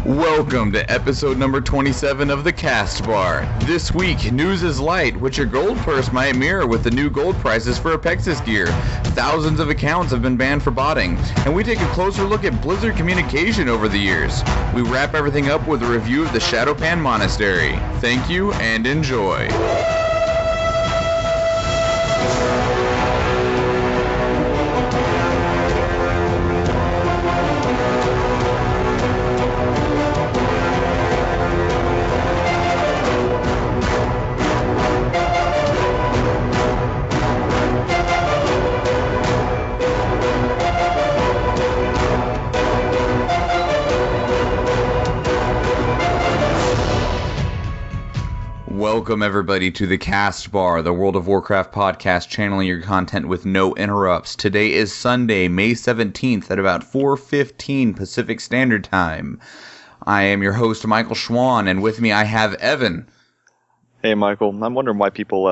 Welcome to episode number 27 of the Castbar. This week, news is light, which your gold purse might mirror with the new gold prices for Apexis Gear. Thousands of accounts have been banned for botting, and we take a closer look at Blizzard communication over the years. We wrap everything up with a review of the Shadowpan Monastery. Thank you, and enjoy. Welcome everybody to the Castbar, the World of Warcraft Podcast, channeling your content with no interrupts. Today is Sunday, May 17th at about 4:15 Pacific Standard Time. I am your host, Michael Schwahn, and with me I have Evan. Hey Michael, I'm wondering why people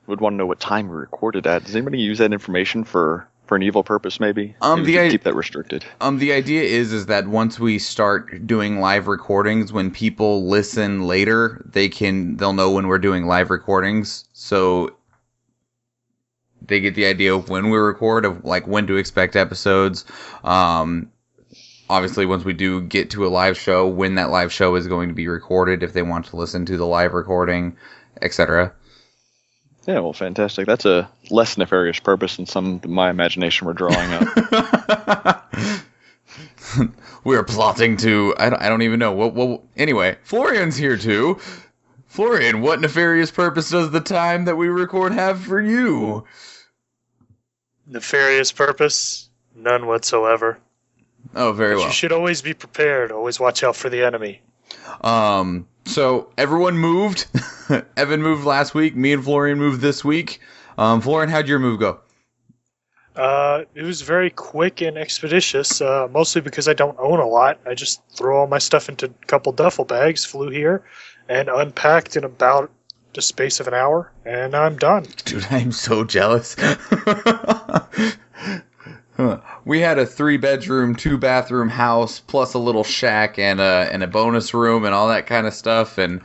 would want to know what time we recorded at. Does anybody use that information for an evil purpose, maybe? Maybe keep that restricted. The idea is that once we start doing live recordings, when people listen later, they'll know when we're doing live recordings, so they get the idea of when we record, of like when to expect episodes. Obviously, once we do get to a live show, when that live show is going to be recorded, if they want to listen to the live recording, etc. Yeah, well, fantastic. That's a less nefarious purpose than some of my imagination were drawing up. We're plotting to... I don't even know. Well, anyway, Florian's here too. Florian, what nefarious purpose does the time that we record have for you? Nefarious purpose? None whatsoever. Oh, very but well. You should always be prepared. Always watch out for the enemy. So everyone moved. Evan moved last week. Me and Florian moved this week. Florian, how'd your move go? It was very quick and expeditious, mostly because I don't own a lot. I just throw all my stuff into a couple duffel bags, flew here, and unpacked in about the space of an hour, and I'm done. Dude, I'm so jealous. We had a 3-bedroom, 2-bathroom house, plus a little shack and a bonus room and all that kind of stuff. And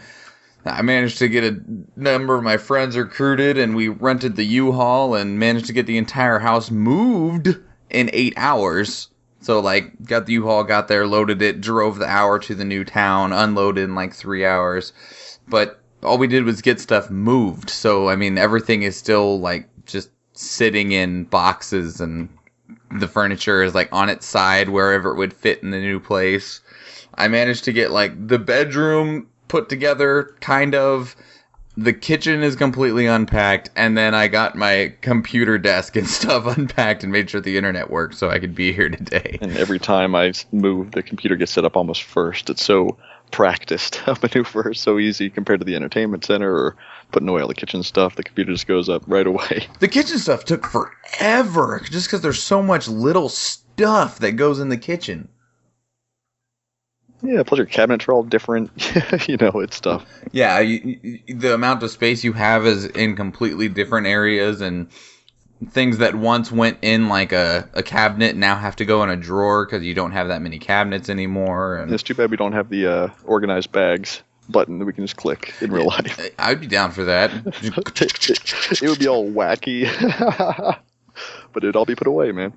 I managed to get a number of my friends recruited, and we rented the U-Haul and managed to get the entire house moved in 8 hours. So, got the U-Haul, got there, loaded it, drove the hour to the new town, unloaded in 3 hours. But all we did was get stuff moved. So, everything is still, just sitting in boxes, and the furniture is on its side wherever it would fit in the new place. I managed to get the bedroom put together, kind of. The kitchen is completely unpacked, and then I got my computer desk and stuff unpacked and made sure the internet worked so I could be here today. And every time I move, the computer gets set up almost first. It's so practiced. A maneuver is so easy compared to the entertainment center or putting away all the kitchen stuff. The computer just goes up right away. The kitchen stuff took forever just because there's so much little stuff that goes in the kitchen. Yeah, plus your cabinets are all different. It's tough. Yeah, the amount of space you have is in completely different areas, and things that once went in a cabinet now have to go in a drawer because you don't have that many cabinets anymore. And it's too bad we don't have the organized bags button that we can just click in real life. I'd be down for that. It would be all wacky. But it'd all be put away, man.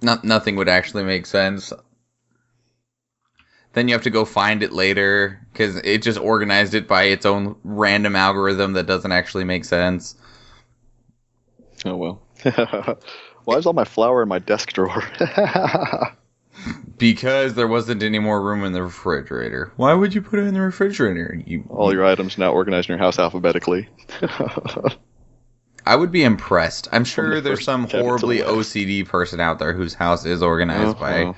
Nothing would actually make sense. Then you have to go find it later because it just organized it by its own random algorithm that doesn't actually make sense. Oh, well. Why is all my flour in my desk drawer? Because there wasn't any more room in the refrigerator. Why would you put it in the refrigerator? All your items now organized in your house alphabetically. I would be impressed. I'm sure there's some horribly OCD person out there whose house is organized by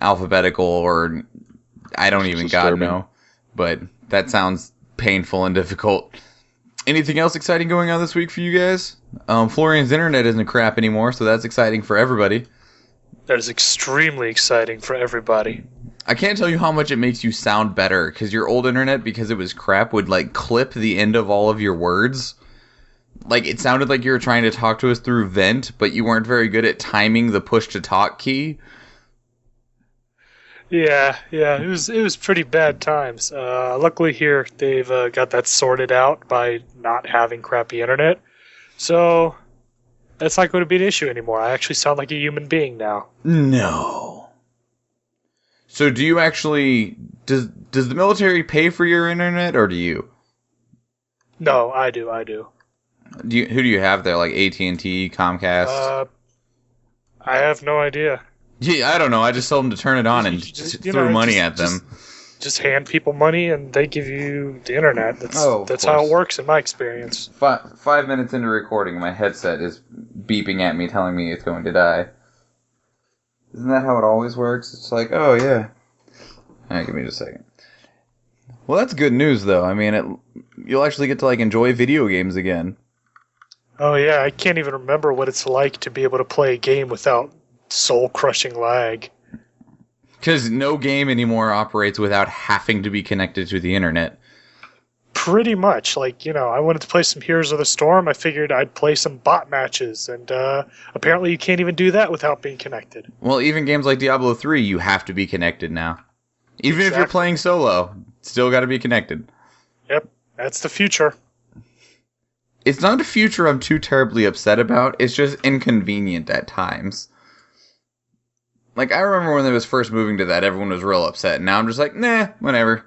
alphabetical, or I don't even God know. But that sounds painful and difficult. Anything else exciting going on this week for you guys? Florian's internet isn't crap anymore, so that's exciting for everybody. That is extremely exciting for everybody. I can't tell you how much it makes you sound better, because your old internet, because it was crap, would clip the end of all of your words. It sounded like you were trying to talk to us through vent, but you weren't very good at timing the push to talk key. Yeah, it was pretty bad times. Luckily here they've got that sorted out by not having crappy internet, so that's not going to be an issue anymore. I actually sound like a human being now. No. So do you actually does the military pay for your internet, or do you? No, I do. Who do you have there? Like AT&T, Comcast? I have no idea. Yeah, I don't know. I just told them to turn it on and threw money at them. Just hand people money and they give you the internet. That's how it works in my experience. 5 minutes into recording, my headset is beeping at me, telling me it's going to die. Isn't that how it always works? It's like, oh yeah. Alright, give me just a second. Well, that's good news, though. I mean, you'll actually get to like enjoy video games again. Oh yeah, I can't even remember what it's like to be able to play a game without soul-crushing lag. Because no game anymore operates without having to be connected to the internet. Pretty much. Like, I wanted to play some Heroes of the Storm. I figured I'd play some bot matches, and apparently you can't even do that without being connected. Well, even games like Diablo 3, you have to be connected now. Even if you're playing solo, still got to be connected. Yep, that's the future. It's not a future I'm too terribly upset about. It's just inconvenient at times. Like, I remember when they was first moving to that, everyone was real upset. Now I'm just like, nah, whatever.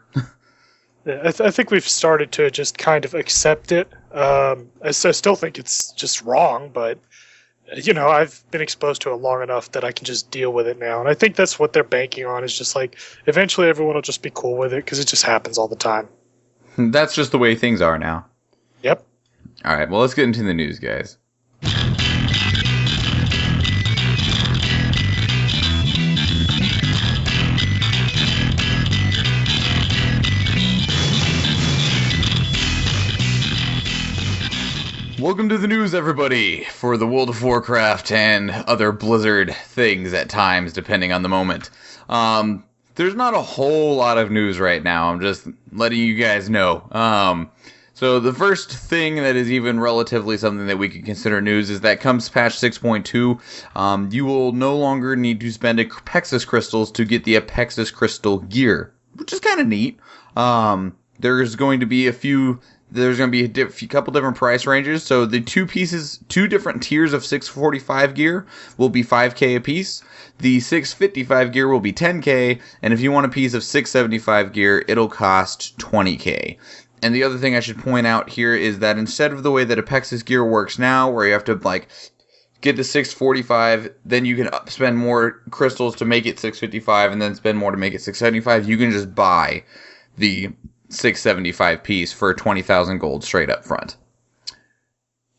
I think we've started to just kind of accept it. I still think it's just wrong, but, I've been exposed to it long enough that I can just deal with it now. And I think that's what they're banking on, is just like, eventually everyone will just be cool with it, because it just happens all the time. That's just the way things are now. Yep. Alright, well, let's get into the news, guys. Welcome to the news, everybody, for the World of Warcraft and other Blizzard things at times, depending on the moment. There's not a whole lot of news right now. I'm just letting you guys know. So the first thing that is even relatively something that we could consider news is that comes patch 6.2, you will no longer need to spend Apexis crystals to get the Apexis crystal gear, which is kind of neat. There's going to be a couple different price ranges. So the two different tiers of 645 gear will be 5k a piece. The 655 gear will be 10k, and if you want a piece of 675 gear, it'll cost 20k. And the other thing I should point out here is that instead of the way that Apexis Gear works now, where you have to get the 645, then you can spend more crystals to make it 655, and then spend more to make it 675, you can just buy the 675 piece for 20,000 gold straight up front.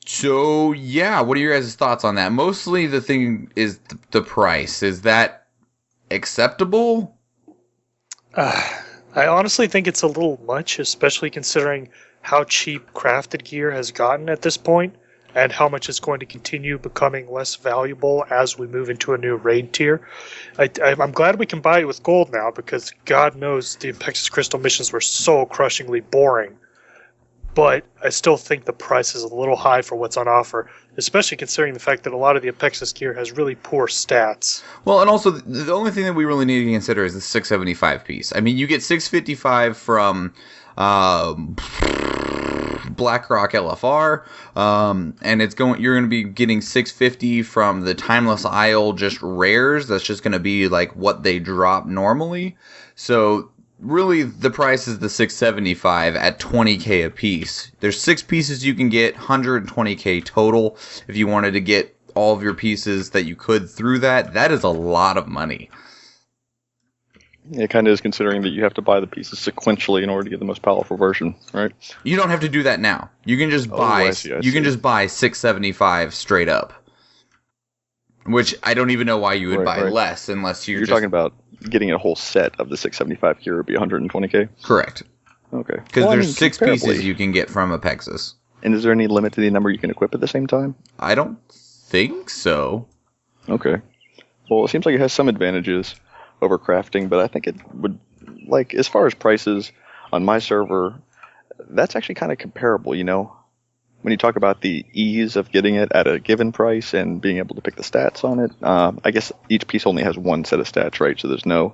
So yeah, what are your guys' thoughts on that? Mostly the thing is the price. Is that acceptable? I honestly think it's a little much, especially considering how cheap crafted gear has gotten at this point, and how much it's going to continue becoming less valuable as we move into a new raid tier. I'm glad we can buy it with gold now, because God knows the Apexis Crystal missions were so crushingly boring. But I still think the price is a little high for what's on offer, especially considering the fact that a lot of the Apexis gear has really poor stats. Well, and also, the only thing that we really need to consider is the 675 piece. I mean, you get 655 from BlackRock LFR, and you're going to be getting 650 from the Timeless Isle just rares. That's just going to be like what they drop normally. So really, the price is the 675 at 20k a piece. There's 6 pieces you can get, 120k total. If you wanted to get all of your pieces that you could through that, that is a lot of money. It kind of is, considering that you have to buy the pieces sequentially in order to get the most powerful version, right? You don't have to do that now. You can just buy. I see. You can just buy 675 straight up. Which I don't even know why you would buy less, unless you're talking about getting a whole set of the 675 gear would be 120k. Correct. Okay. Because there's 6 pieces you can get from Apexis. And is there any limit to the number you can equip at the same time? I don't think so. Okay. Well, it seems like it has some advantages over crafting, but I think it would, like, as far as prices on my server, that's actually kind of comparable, when you talk about the ease of getting it at a given price and being able to pick the stats on it. I guess each piece only has one set of stats, right? So there's no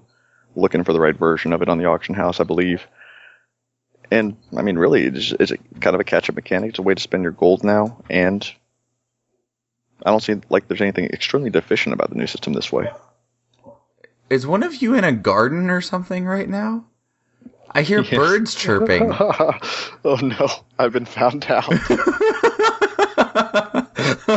looking for the right version of it on the auction house, I believe. And, I mean, really, it's kind of a catch-up mechanic. It's a way to spend your gold now, and I don't see like there's anything extremely deficient about the new system this way. Is one of you in a garden or something right now? I hear birds chirping. Oh no, I've been found out.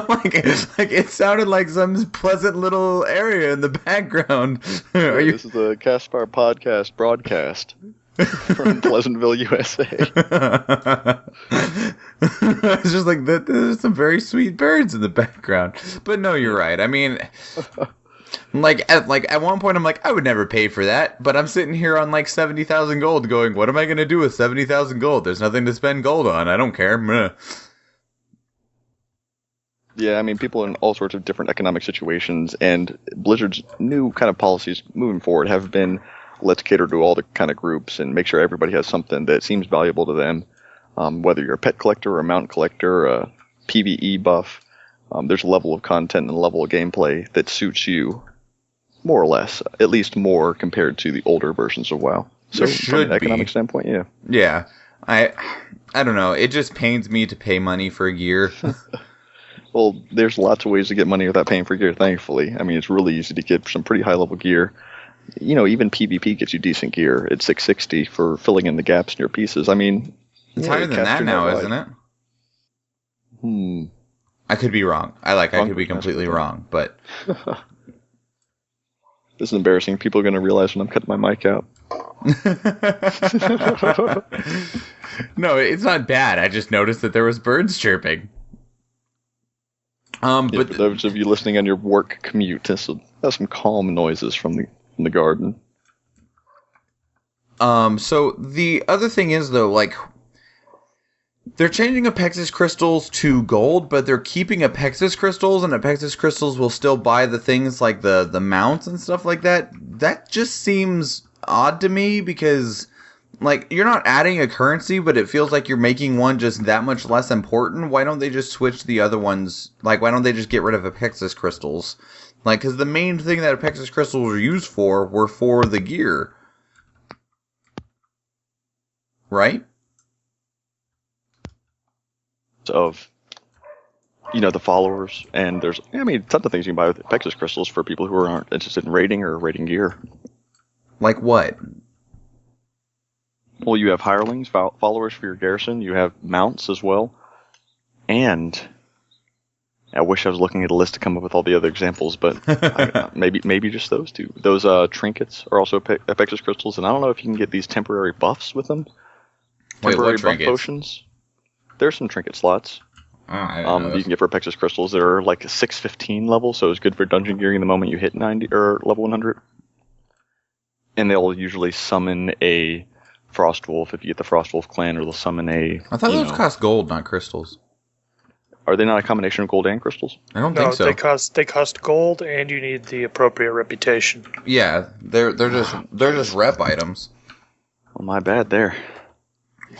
like it sounded like some pleasant little area in the background. This is the Castbar Podcast broadcast from Pleasantville, USA. It's just like that. There's some very sweet birds in the background. But no, you're right. I mean, at one point I'm like, I would never pay for that. But I'm sitting here on like 70,000 gold, going, what am I going to do with 70,000 gold? There's nothing to spend gold on. I don't care. Meh. Yeah, I mean, people in all sorts of different economic situations, and Blizzard's new kind of policies moving forward have been, let's cater to all the kind of groups and make sure everybody has something that seems valuable to them. Whether you're a pet collector or a mount collector, a PvE buff, there's a level of content and a level of gameplay that suits you more or less, at least more compared to the older versions of WoW. So from an economic standpoint, yeah. Yeah. I don't know. It just pains me to pay money for gear. Well, there's lots of ways to get money without paying for gear, thankfully. I mean, it's really easy to get some pretty high-level gear. You know, even PvP gets you decent gear at 660 for filling in the gaps in your pieces. I mean... It's higher than that now, isn't it? I could be wrong. I could be completely wrong, but... This is embarrassing. People are going to realize when I'm cutting my mic out. No, it's not bad. I just noticed that there was birds chirping. But for those of you listening on your work commute, that's some calm noises from the garden. So the other thing is though, like, they're changing Apexis crystals to gold, but they're keeping Apexis crystals, and Apexis crystals will still buy the things like the mounts and stuff like that. That just seems odd to me because, like, you're not adding a currency, but it feels like you're making one just that much less important. Why don't they just switch the other ones? Like, why don't they just get rid of Apexis crystals? Like, because the main thing that Apexis crystals were used for were for the gear. Right? Of, you know, the followers, and there's, I mean, tons of things you can buy with Apexis crystals for people who aren't interested in raiding or raiding gear. Like what? Well, you have hirelings, followers for your garrison, you have mounts as well, and I wish I was looking at a list to come up with all the other examples, but maybe just those two. Those trinkets are also Apexis crystals, and I don't know if you can get these temporary buffs with them. Temporary buff potions. There's some trinket slots that you can get for Apexis crystals. They're like 615 level, so it's good for dungeon gearing the moment you hit 90 or level 100. And they'll usually summon a Frostwolf if you get the Frostwolf clan, or they'll summon a... I thought those cost gold, not crystals. Are they not a combination of gold and crystals? I don't think so. No, they cost gold, and you need the appropriate reputation. Yeah, they're just rep items. Well, my bad there.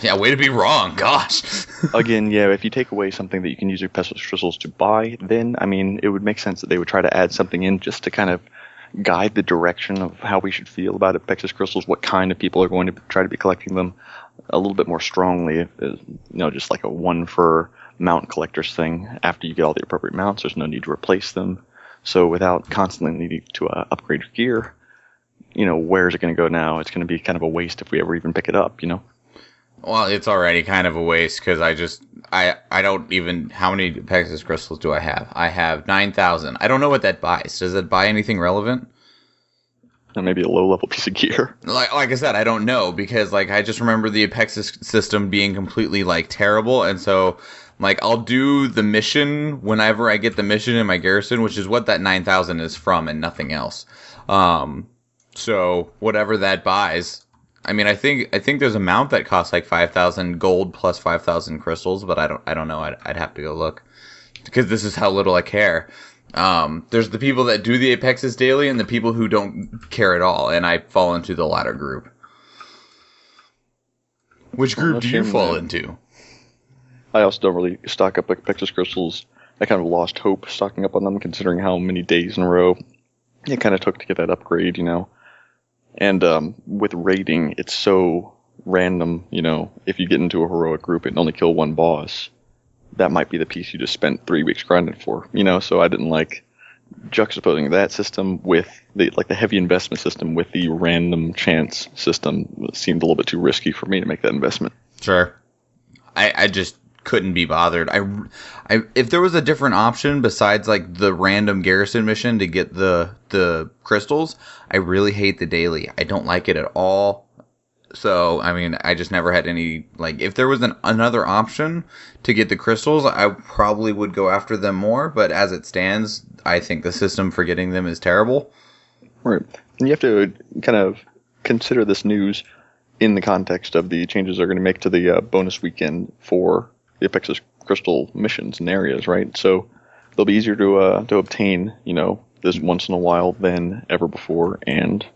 Yeah, way to be wrong. Gosh. Again, yeah, if you take away something that you can use your Apexis crystals to buy, then, I mean, it would make sense that they would try to add something in just to kind of guide the direction of how we should feel about Apexis crystals, what kind of people are going to try to be collecting them a little bit more strongly. You know, just like a one for mount collectors thing. After you get all the appropriate mounts, there's no need to replace them. So without constantly needing to upgrade your gear, you know, where is it going to go now? It's going to be kind of a waste if we ever even pick it up, you know? Well, it's already kind of a waste because I don't even... How many Apexis crystals do I have? I have 9,000. I don't know what that buys. Does it buy anything relevant? Maybe a low-level piece of gear. Like I said, I don't know because, like, I just remember the Apexis system being completely, like, terrible, and so, like, I'll do the mission whenever I get the mission in my garrison, which is what that 9,000 is from and nothing else. So whatever that buys... I mean, I think there's a mount that costs like 5,000 gold plus 5,000 crystals, but I don't know. I'd have to go look because this is how little I care. There's the people that do the Apexis daily and the people who don't care at all, and I fall into the latter group. Which group do you fall into? I also don't really stock up Apexis crystals. I kind of lost hope stocking up on them, considering how many days in a row it kind of took to get that upgrade, you know. And with raiding, it's so random. If you get into a heroic group and only kill one boss, that might be the piece you just spent 3 weeks grinding for. So I didn't like juxtaposing that system with the heavy investment system with the random chance system. It seemed a little bit too risky for me to make that investment. Sure. I just couldn't be bothered. If there was a different option besides like the random garrison mission to get the crystals, I really hate the daily. I don't like it at all. So, I mean, I just never had any, like, if there was another option to get the crystals, I probably would go after them more, but as it stands, I think the system for getting them is terrible. Right. And you have to kind of consider this news in the context of the changes they're going to make to the bonus weekend for the Apexis crystal missions and areas, right? So they'll be easier to obtain, this once in a while than ever before, and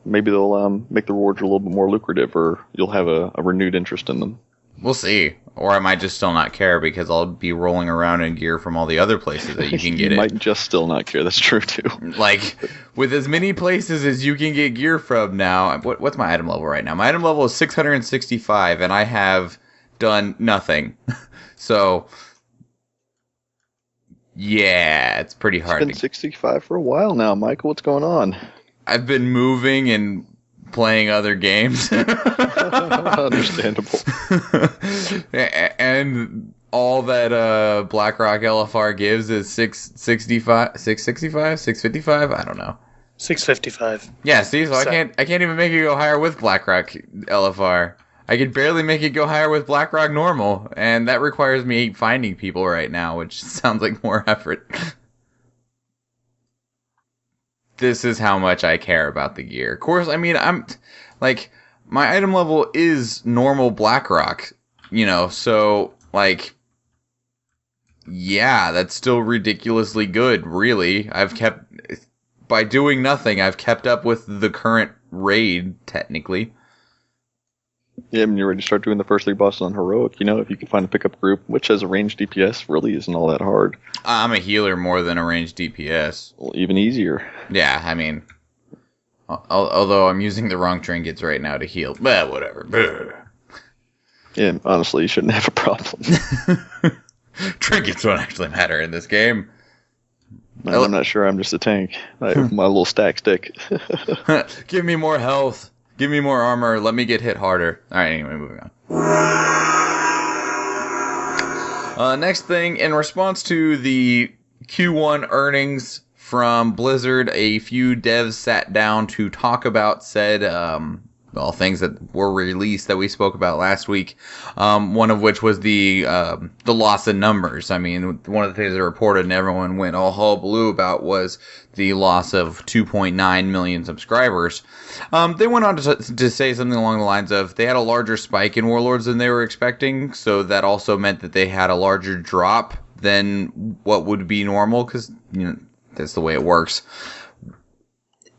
maybe they'll make the rewards a little bit more lucrative, or you'll have a renewed interest in them. We'll see. Or I might just still not care because I'll be rolling around in gear from all the other places that you can get You might just still not care. That's true, too. Like, with as many places as you can get gear from now, what's my item level right now? My item level is 665, and I have done nothing. So, yeah, it's pretty hard. It's been 65 for a while now, Michael. What's going on? I've been moving and playing other games. Understandable. And all that BlackRock LFR gives is 665, 655, I don't know. 655. Yeah, see, so I can't even make it go higher with BlackRock LFR. I could barely make it go higher with BlackRock normal, and that requires me finding people right now, which sounds like more effort. This is how much I care about the gear. Of course, I mean, I'm like, my item level is normal BlackRock, so like, yeah, that's still ridiculously good, really. By doing nothing, I've kept up with the current raid, technically. Yeah, and you're ready to start doing the first 3 bosses on heroic. If you can find a pickup group, which has a ranged DPS, really isn't all that hard. I'm a healer more than a ranged DPS. Well, even easier. Yeah, I mean, although I'm using the wrong trinkets right now to heal. But whatever. Yeah, honestly, you shouldn't have a problem. Trinkets don't actually matter in this game. I'm not sure. I'm just a tank. I have my little stack stick. Give me more health. Give me more armor. Let me get hit harder. Alright, anyway, moving on. Next thing, in response to the Q1 earnings from Blizzard, a few devs sat down to talk about said things that were released that we spoke about last week. One of which was the loss in numbers. I mean, one of the things that reported and everyone went all hullabaloo about was the loss of 2.9 million subscribers. They went on to say something along the lines of they had a larger spike in Warlords than they were expecting, so that also meant that they had a larger drop than what would be normal, because that's the way it works.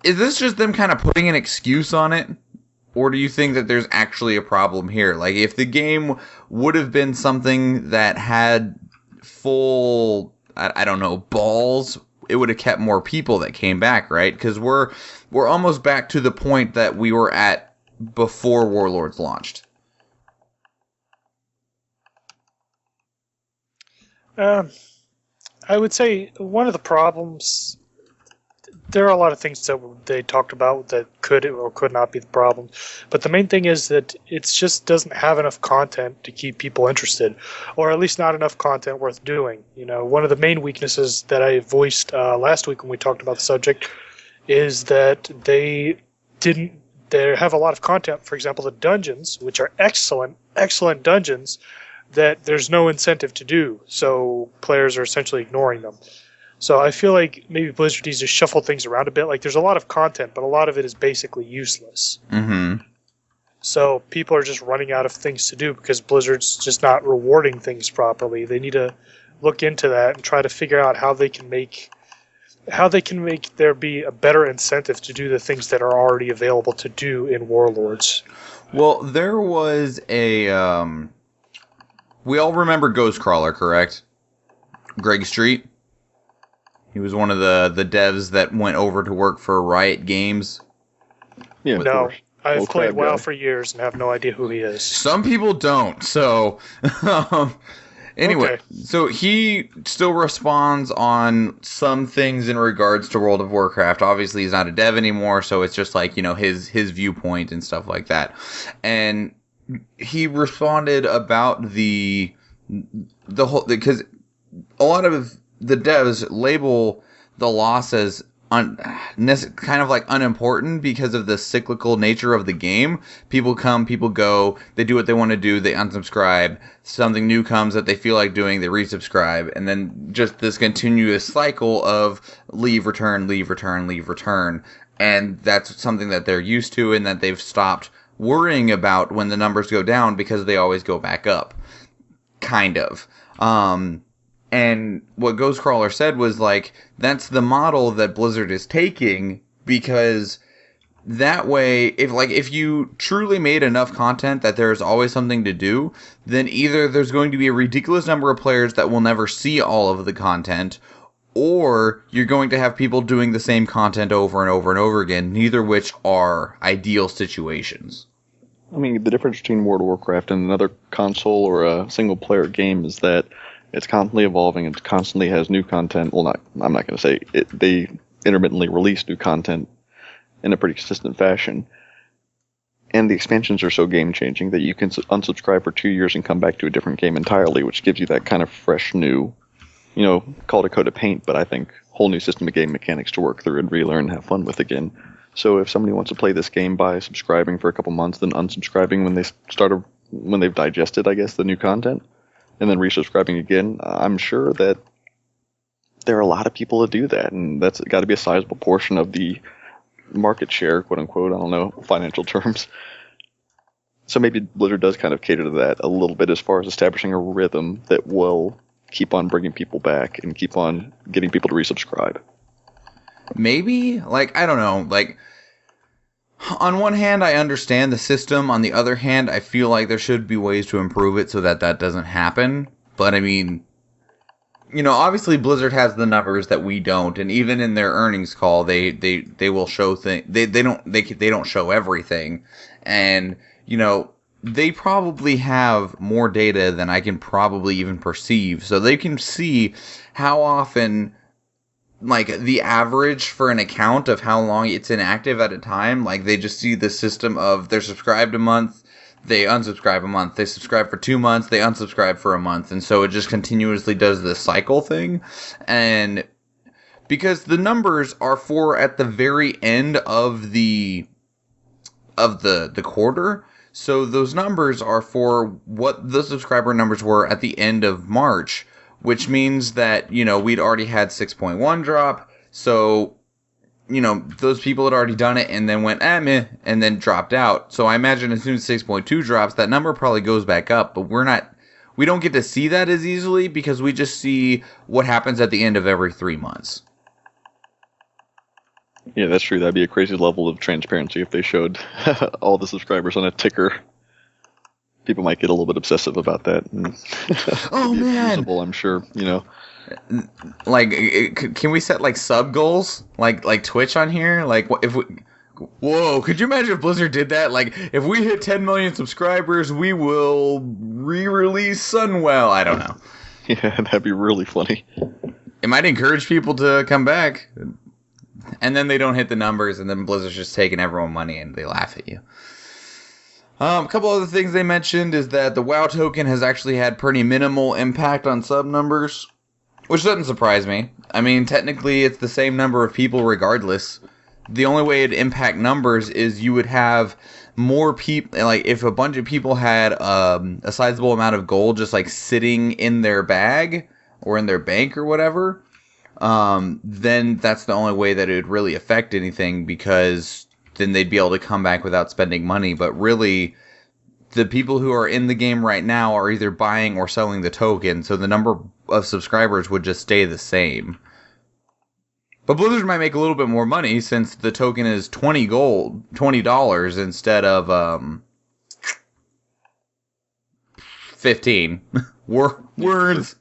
Is this just them kind of putting an excuse on it? Or do you think that there's actually a problem here? Like, if the game would have been something that had full, I don't know, balls, it would have kept more people that came back, right? Because we're almost back to the point that we were at before Warlords launched. I would say one of the problems, there are a lot of things that they talked about that could or could not be the problem, but the main thing is that it just doesn't have enough content to keep people interested, or at least not enough content worth doing. One of the main weaknesses that I voiced last week when we talked about the subject is that they have a lot of content. For example, the dungeons, which are excellent dungeons, that there's no incentive to do, so players are essentially ignoring them. So I feel like maybe Blizzard needs to shuffle things around a bit. Like, there's a lot of content, but a lot of it is basically useless. Mm-hmm. So people are just running out of things to do because Blizzard's just not rewarding things properly. They need to look into that and try to figure out how they can make there be a better incentive to do the things that are already available to do in Warlords. Well, there was a we all remember Ghostcrawler, correct? Greg Street. He was one of the devs that went over to work for Riot Games Yeah, of No, course. I've Well, played Crab WoW guy. for years and have no idea who he is. Some people don't. So, anyway, Okay. so he still responds on some things in regards to World of Warcraft. Obviously, he's not a dev anymore, so it's just like, his viewpoint and stuff like that. And he responded about the whole, because a lot of the devs label the loss as kind of like unimportant because of the cyclical nature of the game. People come, people go, they do what they want to do, they unsubscribe, something new comes that they feel like doing, they resubscribe, and then just this continuous cycle of leave, return, leave, return, leave, return. And that's something that they're used to and that they've stopped worrying about when the numbers go down because they always go back up. Kind of. And what Ghostcrawler said was like, that's the model that Blizzard is taking, because that way, if you truly made enough content that there's always something to do, then either there's going to be a ridiculous number of players that will never see all of the content, or you're going to have people doing the same content over and over and over again, neither which are ideal situations. I mean, the difference between World of Warcraft and another console or a single-player game is that it's constantly evolving. It constantly has new content. Well, I'm not going to say it. They intermittently release new content in a pretty consistent fashion. And the expansions are so game-changing that you can unsubscribe for 2 years and come back to a different game entirely, which gives you that kind of fresh new, call it a coat of paint, but I think whole new system of game mechanics to work through and relearn and have fun with again. So if somebody wants to play this game by subscribing for a couple months, then unsubscribing when they've digested, I guess, the new content, and then resubscribing again, I'm sure that there are a lot of people that do that, and that's got to be a sizable portion of the market share, quote unquote. I don't know, financial terms. So maybe Blizzard does kind of cater to that a little bit as far as establishing a rhythm that will keep on bringing people back and keep on getting people to resubscribe. Maybe? I don't know. On one hand, I understand the system. On the other hand, I feel like there should be ways to improve it so that doesn't happen. But, I mean, obviously Blizzard has the numbers that we don't. And even in their earnings call, they will show things. They don't show everything. And, they probably have more data than I can probably even perceive. So they can see how often, the average for an account of how long it's inactive at a time. They just see the system of they're subscribed a month, they unsubscribe a month, they subscribe for 2 months, they unsubscribe for a month. And so it just continuously does this cycle thing. And because the numbers are for at the very end of the quarter, so those numbers are for what the subscriber numbers were at the end of March, which means that, we'd already had 6.1 drop. So, those people had already done it and then went, meh, and then dropped out. So I imagine as soon as 6.2 drops, that number probably goes back up. But we don't get to see that as easily because we just see what happens at the end of every 3 months. Yeah, that's true. That'd be a crazy level of transparency if they showed all the subscribers on a ticker. People might get a little bit obsessive about that. Oh man, usable, I'm sure. Can we set sub goals like Twitch on here? Whoa, could you imagine if Blizzard did that? If we hit 10 million subscribers, we will re-release Sunwell. I don't know. Yeah, that'd be really funny. It might encourage people to come back. And then they don't hit the numbers, and then Blizzard's just taking everyone money, and they laugh at you. A couple other things they mentioned is that the WoW token has actually had pretty minimal impact on sub numbers, which doesn't surprise me. I mean, technically, it's the same number of people regardless. The only way it'd impact numbers is you would have more people, if a bunch of people had a sizable amount of gold just sitting in their bag or in their bank or whatever, then that's the only way that it would really affect anything, because then they'd be able to come back without spending money. But really, the people who are in the game right now are either buying or selling the token, so the number of subscribers would just stay the same. But Blizzard might make a little bit more money since the token is $20 instead of 15. Words.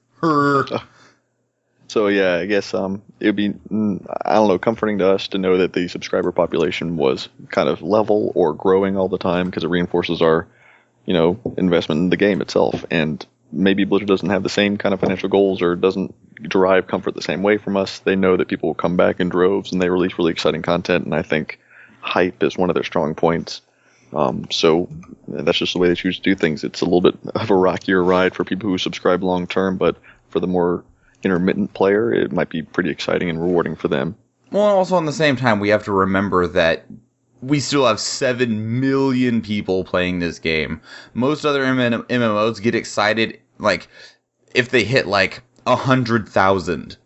So So yeah, I guess it would be I don't know, comforting to us to know that the subscriber population was kind of level or growing all the time, because it reinforces our, investment in the game itself. And maybe Blizzard doesn't have the same kind of financial goals or doesn't derive comfort the same way from us. They know that people will come back in droves and they release really exciting content, and I think hype is one of their strong points. So that's just the way they choose to do things. It's a little bit of a rockier ride for people who subscribe long term, but for the more intermittent player, it might be pretty exciting and rewarding for them. Well, also on the same time, we have to remember that we still have 7 million people playing this game. Most other MMOs get excited, like, if they hit, 100,000.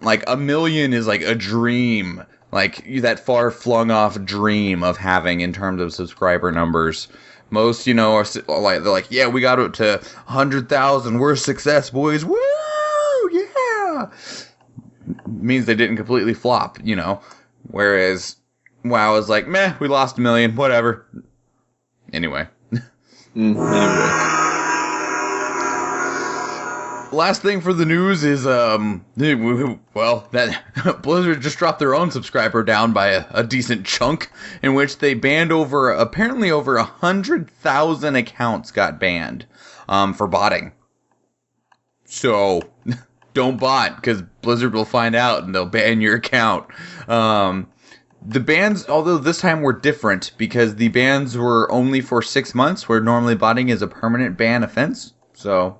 Like, 1 million is, a dream. Like, that far-flung off dream of having in terms of subscriber numbers. Most, are they're like, yeah, we got it to 100,000. We're a success, boys. Woo! Yeah! Means they didn't completely flop, Whereas WoW is like, meh, we lost 1 million, whatever. Anyway. Anyway. Last thing for the news is, that Blizzard just dropped their own subscriber down by a decent chunk, in which they banned apparently over 100,000 accounts got banned, for botting. So, don't bot, because Blizzard will find out and they'll ban your account. The bans, although this time were different, because the bans were only for 6 months, where normally botting is a permanent ban offense. So,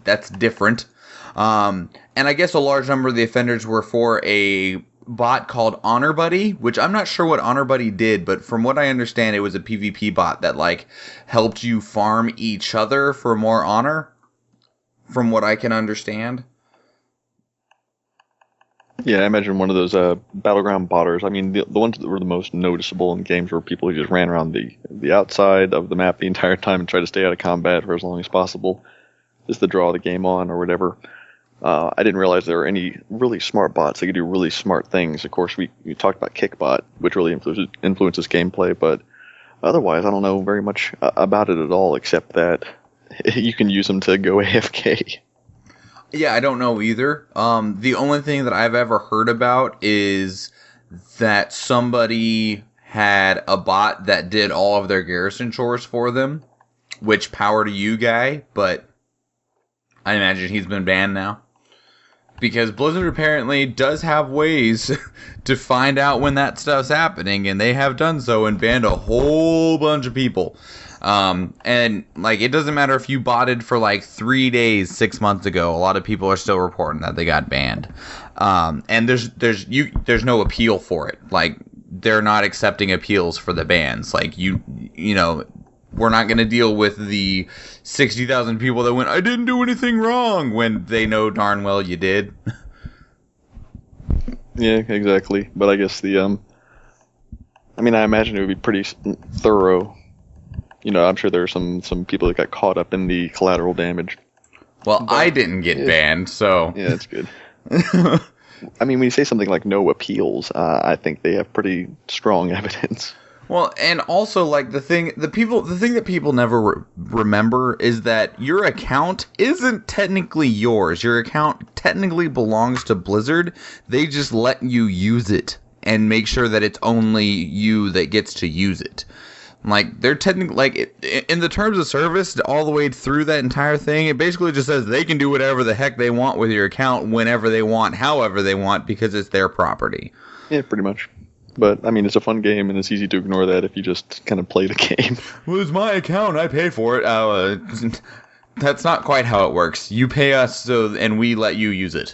that's different. And I guess a large number of the offenders were for a bot called Honor Buddy, which I'm not sure what Honor Buddy did, but from what I understand, it was a PvP bot that, helped you farm each other for more honor, from what I can understand. Yeah, I imagine one of those battleground botters. I mean, the ones that were the most noticeable in games were people who just ran around the outside of the map the entire time and tried to stay out of combat for as long as possible, just to draw the game on or whatever. I didn't realize there were any really smart bots that could do really smart things. Of course, we talked about Kickbot, which really influences gameplay, but otherwise, I don't know very much about it at all, except that you can use them to go AFK. Yeah, I don't know either. The only thing that I've ever heard about is that somebody had a bot that did all of their garrison chores for them, which power to you guy, but I imagine he's been banned now. Because Blizzard apparently does have ways to find out when that stuff's happening, and they have done so and banned a whole bunch of people. And it doesn't matter if you botted for 3 days 6 months ago. A lot of people are still reporting that they got banned. And there's no appeal for it. They're not accepting appeals for the bans. We're not going to deal with the 60,000 people that went, I didn't do anything wrong, when they know darn well you did. Yeah, exactly. But I guess I imagine it would be pretty thorough. I'm sure there are some people that got caught up in the collateral damage. Well, but I didn't get banned, so... Yeah, that's good. When you say something like no appeals, I think they have pretty strong evidence. Well, and also, the thing that people never remember is that your account isn't technically yours. Your account technically belongs to Blizzard. They just let you use it and make sure that it's only you that gets to use it. They're technically, in the terms of service, all the way through that entire thing, it basically just says they can do whatever the heck they want with your account whenever they want, however they want, because it's their property. Yeah, pretty much. But, it's a fun game, and it's easy to ignore that if you just kind of play the game. Well, it's my account. I pay for it. That's not quite how it works. You pay us, and we let you use it.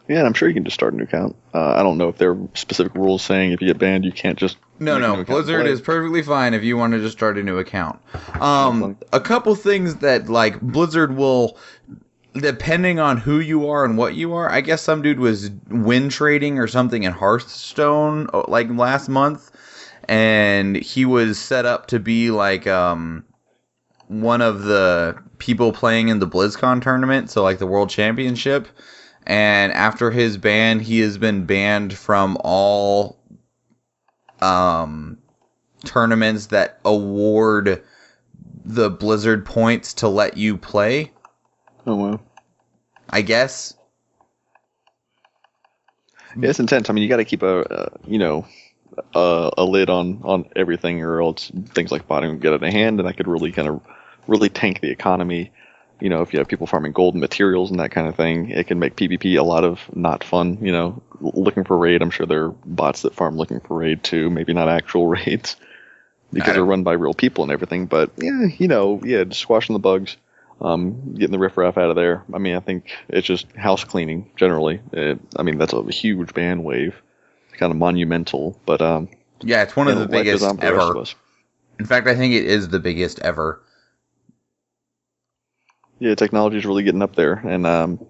Yeah, and I'm sure you can just start a new account. I don't know if there are specific rules saying if you get banned, you can't just... No. Blizzard is perfectly fine if you want to just start a new account. A couple things that, Blizzard will... Depending on who you are and what you are, I guess some dude was win trading or something in Hearthstone last month, and he was set up to be one of the people playing in the BlizzCon tournament, so the World Championship. And after his ban, he has been banned from all tournaments that award the Blizzard points to let you play. Oh, wow. I guess. Yeah, it's intense. I mean, you got to keep a lid on everything, or else things like botting will get out of hand, and that could really tank the economy. You know, if you have people farming gold and materials and that kind of thing, it can make PvP a lot of not fun. You know, looking for raid. I'm sure there are bots that farm looking for raid too. Maybe not actual raids because they're run by real people and everything. But yeah, just squashing the bugs, getting the riffraff out of there. I mean, I think it's just house cleaning generally. That's a huge ban wave, kind of monumental. But yeah, it's one of the biggest ever. In fact, I think it is the biggest ever. Yeah, technology is really getting up there, and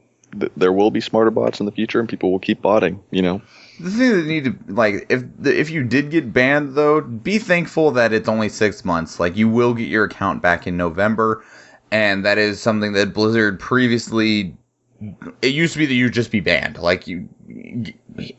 there will be smarter bots in the future, and people will keep botting. You know, the thing that need to if you did get banned though, be thankful that it's only 6 months. Like, you will get your account back in November, and that is something that Blizzard previously. It used to be that you'd just be banned. Like,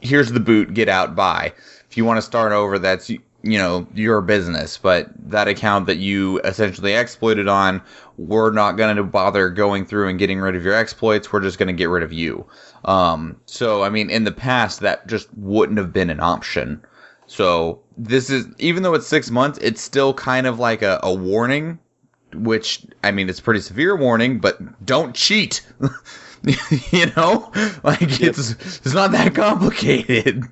here's the boot, get out, bye. If you want to start over, that's your business, but that account that you essentially exploited on, we're not going to bother going through and getting rid of your exploits. We're just going to get rid of you. So, I mean, in the past, that just wouldn't have been an option. So, this is, even though it's 6 months, it's still kind of like a warning, which, I mean, it's a pretty severe warning, but don't cheat. Yep. It's not that complicated.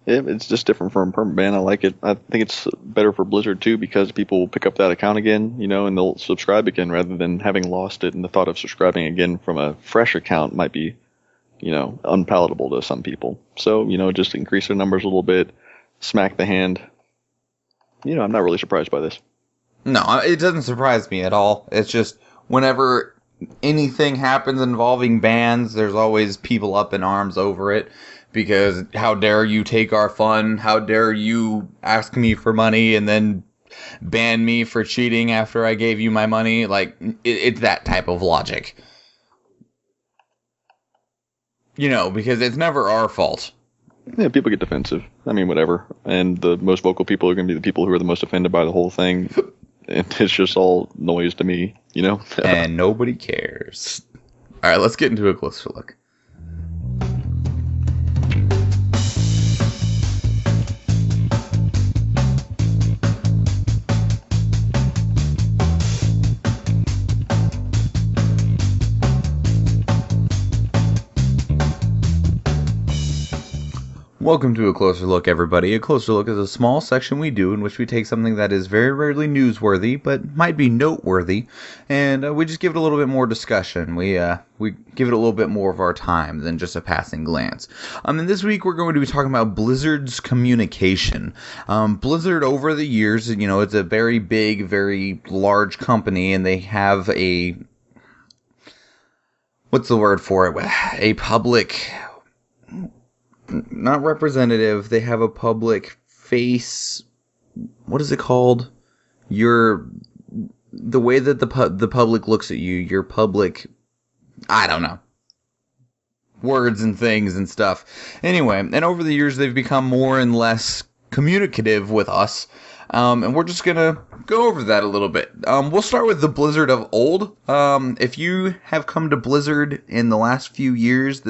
Yeah, it's just different from permanent ban. I like it. I think it's better for Blizzard too, because people will pick up that account again, and they'll subscribe again rather than having lost it. And the thought of subscribing again from a fresh account might be, unpalatable to some people. So, just increase their numbers a little bit, smack the hand. I'm not really surprised by this. No, it doesn't surprise me at all. It's just whenever anything happens involving bans, there's always people up in arms over it. Because how dare you take our fun? How dare you ask me for money and then ban me for cheating after I gave you my money? Like, it's that type of logic. Because it's never our fault. Yeah, people get defensive. I mean, whatever. And the most vocal people are going to be the people who are the most offended by the whole thing. And it's just all noise to me, And nobody cares. All right, let's get into a closer look. Welcome to A Closer Look, everybody. A Closer Look is a small section we do in which we take something that is very rarely newsworthy, but might be noteworthy, and we just give it a little bit more discussion. We give it a little bit more of our time than just a passing glance. And this week we're going to be talking about Blizzard's communication. Blizzard, over the years, it's a very big, very large company, and they have a... what's the word for it? A public... not representative, they have a public face. What is it called? The way that the public looks at you, your public, I don't know, words and things and stuff. Anyway, and over the years they've become more and less communicative with us. And we're just gonna go over that a little bit. We'll start with the Blizzard of old. If you have come to Blizzard in the last few years,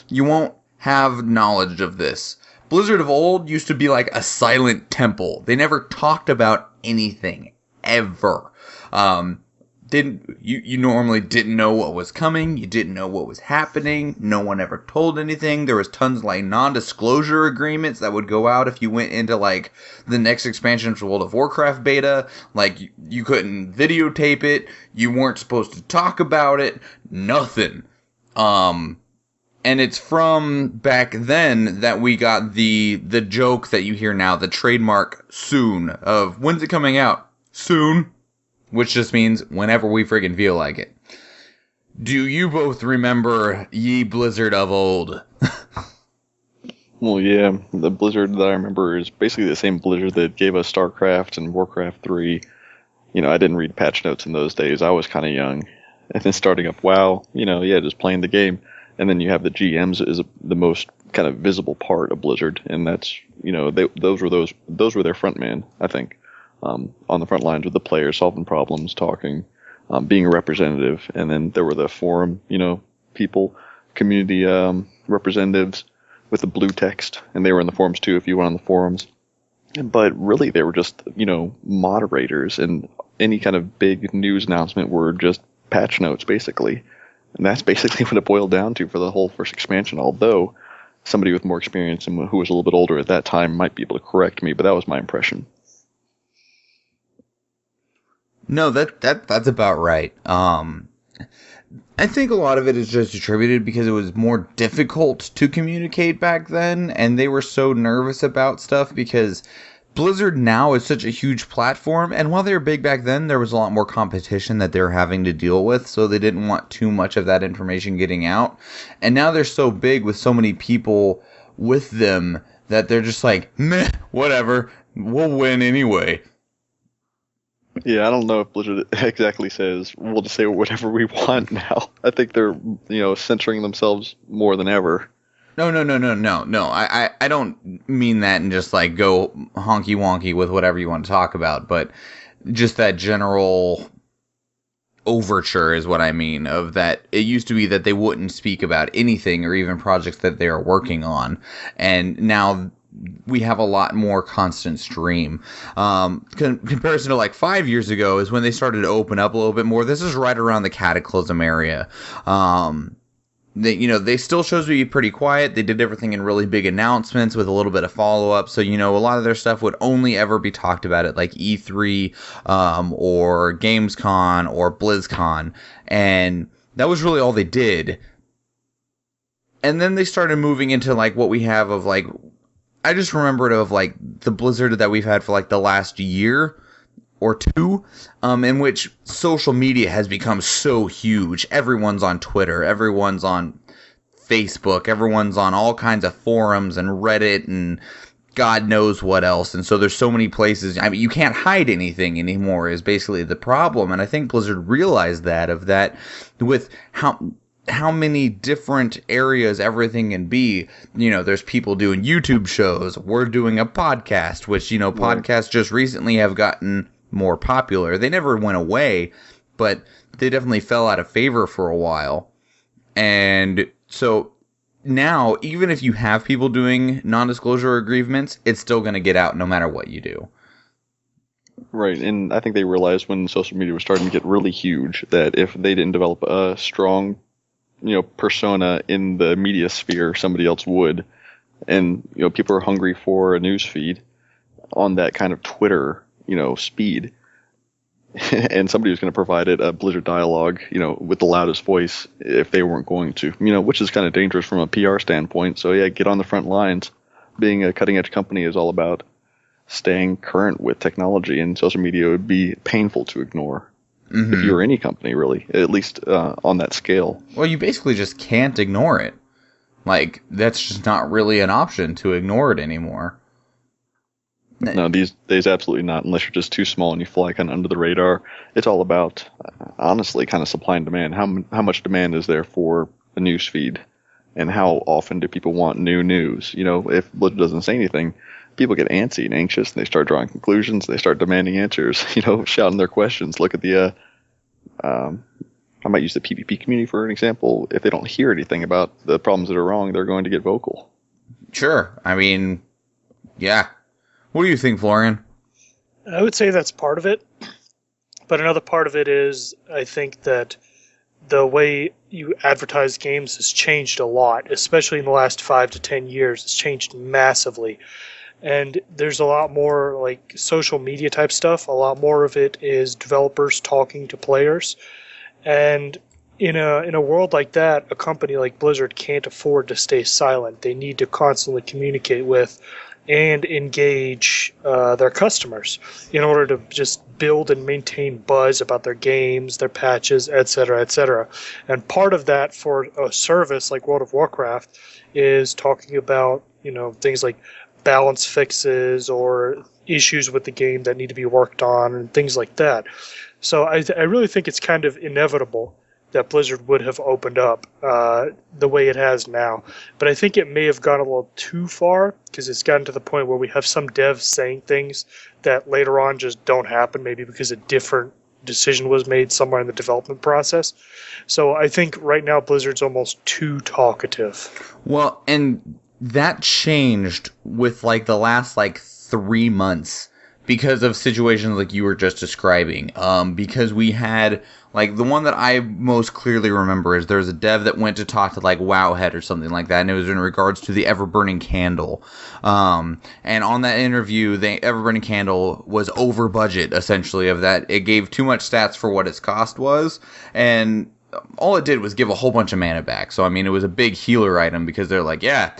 you won't have knowledge of this. Blizzard of old used to be like a silent temple. They never talked about anything ever. You normally didn't know what was coming. You didn't know what was happening. No one ever told anything. There was tons of like non-disclosure agreements that would go out if you went into like the next expansion for World of Warcraft beta. Like you couldn't videotape it. You weren't supposed to talk about it. Nothing. And it's from back then that we got the joke that you hear now, the trademark soon of when's it coming out? Soon. Which just means whenever we friggin' feel like it. Do you both remember ye Blizzard of old? Well, yeah. The Blizzard that I remember is basically the same Blizzard that gave us StarCraft and Warcraft 3. I didn't read patch notes in those days. I was kind of young. And then starting up WoW, just playing the game. And then you have the GMs is the most kind of visible part of Blizzard, and that's those were their front man, I think, on the front lines with the players, solving problems, talking. being a representative. And then there were the forum, people, community representatives with the blue text, and they were in the forums too if you went on the forums. But really, they were just, moderators, and any kind of big news announcement were just patch notes, basically. And that's basically what it boiled down to for the whole first expansion, although somebody with more experience and who was a little bit older at that time might be able to correct me, but that was my impression. No, that's about right. I think a lot of it is just attributed because it was more difficult to communicate back then, and they were so nervous about stuff because Blizzard now is such a huge platform, and while they were big back then, there was a lot more competition that they were having to deal with, so they didn't want too much of that information getting out. And now they're so big with so many people with them that they're just like, meh, whatever, we'll win anyway. Yeah, I don't know if Blizzard exactly says, we'll just say whatever we want now. I think they're, censoring themselves more than ever. No. I don't mean that and just like go honky wonky with whatever you want to talk about, but just that general overture is what I mean, of that it used to be that they wouldn't speak about anything or even projects that they are working on, and now we have a lot more constant stream. Comparison to like 5 years ago is when they started to open up a little bit more. This is right around the Cataclysm area. They still chose to be pretty quiet. They did everything in really big announcements with a little bit of follow-up. So, a lot of their stuff would only ever be talked about at like E3 or Gamescom or BlizzCon. And that was really all they did. And then they started moving into like what we have of like, I just remember it of like the Blizzard that we've had for like the last year or two, in which social media has become so huge. Everyone's on Twitter, everyone's on Facebook, everyone's on all kinds of forums and Reddit and God knows what else. And so there's so many places. I mean, you can't hide anything anymore is basically the problem. And I think Blizzard realized that with how many different areas everything can be. There's people doing YouTube shows. We're doing a podcast, which, podcasts just recently have gotten more popular. They never went away, but they definitely fell out of favor for a while. And so now, even if you have people doing non-disclosure agreements, it's still going to get out no matter what you do. Right, and I think they realized when social media was starting to get really huge that if they didn't develop a strong, persona in the media sphere, somebody else would. And, people are hungry for a news feed on that kind of Twitter speed. And somebody was going to provide it a Blizzard dialogue, with the loudest voice if they weren't going to, which is kind of dangerous from a PR standpoint. So yeah, get on the front lines. Being a cutting edge company is all about staying current with technology, and social media would be painful to ignore. Mm-hmm. If you were any company, really, at least on that scale. Well, you basically just can't ignore it. Like, that's just not really an option to ignore it anymore. No, these days, absolutely not, unless you're just too small and you fly kind of under the radar. It's all about, honestly, kind of supply and demand. How much demand is there for a news feed? And how often do people want new news? If Blizzard doesn't say anything, people get antsy and anxious, and they start drawing conclusions, they start demanding answers, shouting their questions. Look at the, I might use the PvP community for an example. If they don't hear anything about the problems that are wrong, they're going to get vocal. Sure. I mean, yeah. What do you think, Florian? I would say that's part of it. But another part of it is, I think that the way you advertise games has changed a lot, especially in the last 5 to 10 years. It's changed massively. And there's a lot more like social media type stuff. A lot more of it is developers talking to players. And in a world like that, a company like Blizzard can't afford to stay silent. They need to constantly communicate with and engage their customers in order to just build and maintain buzz about their games, their patches, etc., etc. And part of that for a service like World of Warcraft is talking about, things like balance fixes or issues with the game that need to be worked on and things like that. So I really think it's kind of inevitable that Blizzard would have opened up the way it has now. But I think it may have gone a little too far because it's gotten to the point where we have some devs saying things that later on just don't happen, maybe because of different decision was made somewhere in the development process. So I think right now Blizzard's almost too talkative. Well, and that changed with like the last like 3 months because of situations like you were just describing. Because we had like the one that I most clearly remember is there's a dev that went to talk to like Wowhead or something like that, and it was in regards to the Ever-Burning Candle. And on that interview, the Ever-Burning Candle was over budget essentially of that. It gave too much stats for what its cost was, and all it did was give a whole bunch of mana back. So I mean, it was a big healer item because they're like, yeah,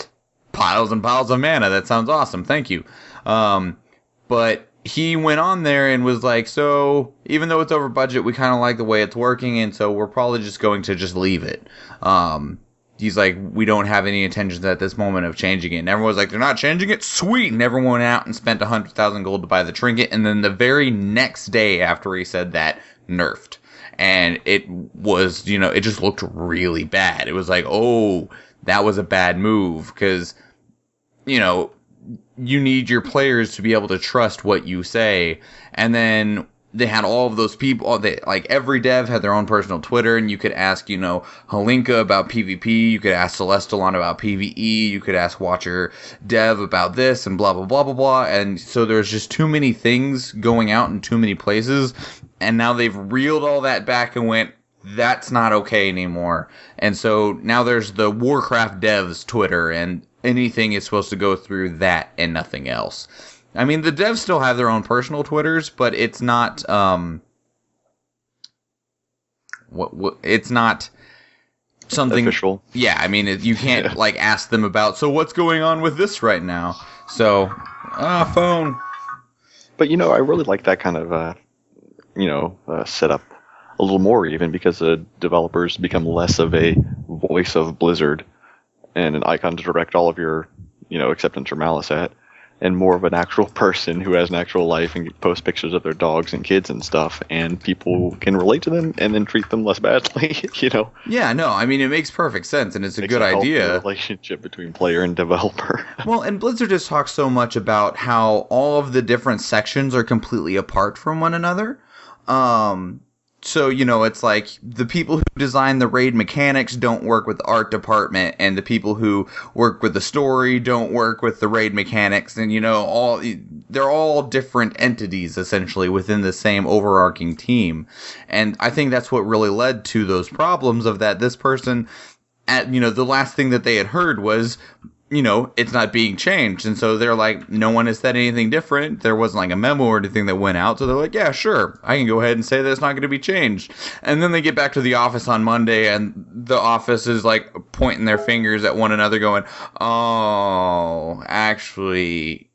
piles and piles of mana. That sounds awesome. Thank you. But he went on there and was like, so even though it's over budget, we kind of like the way it's working, and so we're probably just going to just leave it. He's like, we don't have any intentions at this moment of changing it. And everyone's like, they're not changing it? Sweet! And everyone went out and spent 100,000 gold to buy the trinket, and then the very next day after he said that, nerfed. And it was, it just looked really bad. It was like, oh, that was a bad move, because, you need your players to be able to trust what you say. And then they had all of those people, like every dev had their own personal Twitter, and you could ask, Halinka about PvP, you could ask Celestalon about PvE, you could ask Watcher Dev about this, and blah, blah, blah, blah, blah. And so there's just too many things going out in too many places, and now they've reeled all that back and went, that's not okay anymore. And so now there's the Warcraft devs Twitter, and anything is supposed to go through that and nothing else. I mean, the devs still have their own personal Twitters, but it's not, it's not something official. Yeah, I mean, you can't like ask them about, so what's going on with this right now? So, phone. But I really like that kind of, setup a little more, even because the developers become less of a voice of Blizzard and an icon to direct all of your, acceptance or malice at, and more of an actual person who has an actual life and post pictures of their dogs and kids and stuff, and people can relate to them and then treat them less badly, Yeah, no, I mean, it makes perfect sense, and it's a good healthy idea. Relationship between player and developer. Well, and Blizzard just talks so much about how all of the different sections are completely apart from one another. So, it's like the people who design the raid mechanics don't work with the art department, and the people who work with the story don't work with the raid mechanics, and, they're all different entities, essentially, within the same overarching team. And I think that's what really led to those problems of that this person, the last thing that they had heard was, it's not being changed. And so they're like, no one has said anything different. There wasn't like a memo or anything that went out. So they're like, yeah, sure, I can go ahead and say that it's not going to be changed. And then they get back to the office on Monday, and the office is like pointing their fingers at one another going, oh, actually,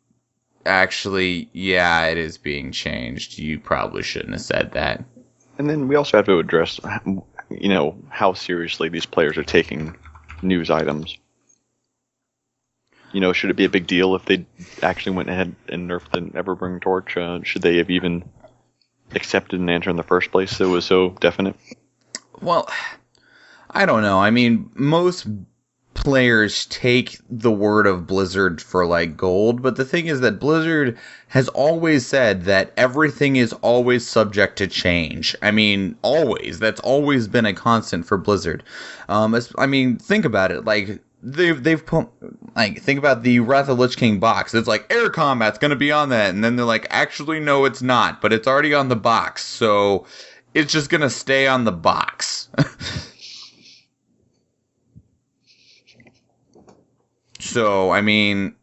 yeah, it is being changed. You probably shouldn't have said that. And then we also have to address, how seriously these players are taking news items. Should it be a big deal if they actually went ahead and nerfed the Ever-Burning Torch? Should they have even accepted an answer in the first place that was so definite? Well, I don't know. I mean, most players take the word of Blizzard for like gold, but the thing is that Blizzard has always said that everything is always subject to change. I mean, always. That's always been a constant for Blizzard. I mean, think about it. Like, they've put, like, think about the Wrath of Lich King box. It's like, air combat's gonna be on that, and then they're like, actually, no, it's not, but it's already on the box, so it's just gonna stay on the box. So, I mean,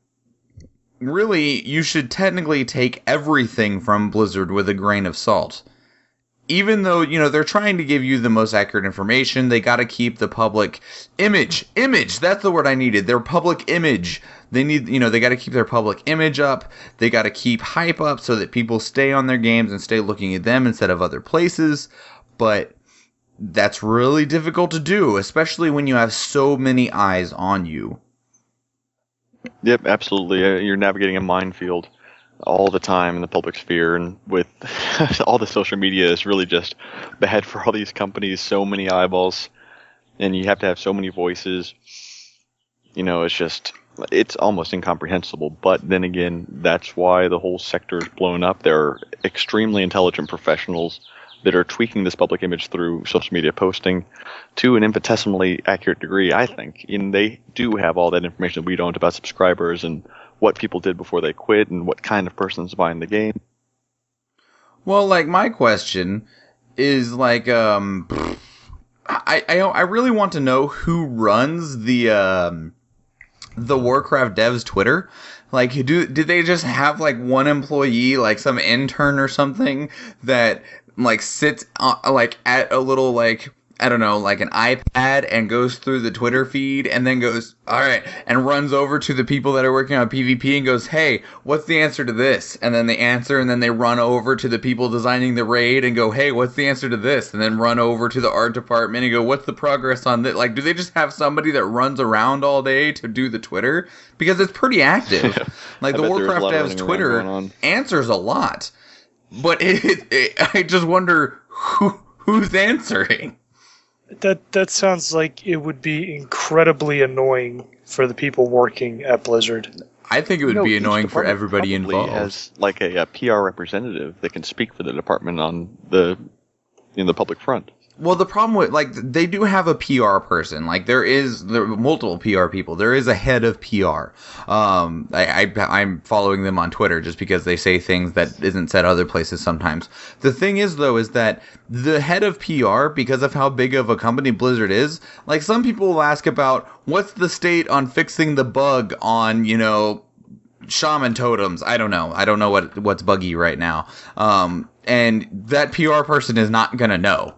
really, you should technically take everything from Blizzard with a grain of salt. Even though, they're trying to give you the most accurate information, they gotta keep the public image, that's the word I needed, their public image. They need, they gotta keep their public image up, they gotta keep hype up so that people stay on their games and stay looking at them instead of other places, but that's really difficult to do, especially when you have so many eyes on you. Yep, absolutely. You're navigating a minefield all the time in the public sphere, and with all the social media is really just bad for all these companies. So many eyeballs, and you have to have so many voices. It's almost incomprehensible. But then again, that's why the whole sector is blown up. They're extremely intelligent professionals that are tweaking this public image through social media posting to an infinitesimally accurate degree, I think. And they do have all that information that we don't about subscribers and what people did before they quit and what kind of person's buying the game. Well, like, my question is, like, I really want to know who runs the Warcraft devs Twitter. Like, did they just have, like, one employee, like some intern or something that, like, sits like at a little, like, I don't know, like an iPad and goes through the Twitter feed and then goes, all right, and runs over to the people that are working on PvP and goes, hey, what's the answer to this? And then they answer, and then they run over to the people designing the raid and go, hey, what's the answer to this? And then run over to the art department and go, what's the progress on this? Like, do they just have somebody that runs around all day to do the Twitter? Because it's pretty active. Like, the Warcraft devs Twitter answers a lot. But I just wonder who's answering. That sounds like it would be incredibly annoying for the people working at Blizzard. I think it would be annoying for everybody involved. Has like a PR representative that can speak for the department on the public front. Well, the problem with, like, they do have a PR person. Like, there are multiple PR people. There is a head of PR. I'm following them on Twitter just because they say things that isn't said other places sometimes. The thing is, though, is that the head of PR, because of how big of a company Blizzard is, like, some people will ask about what's the state on fixing the bug on, shaman totems. I don't know. I don't know what's buggy right now. And that PR person is not going to know.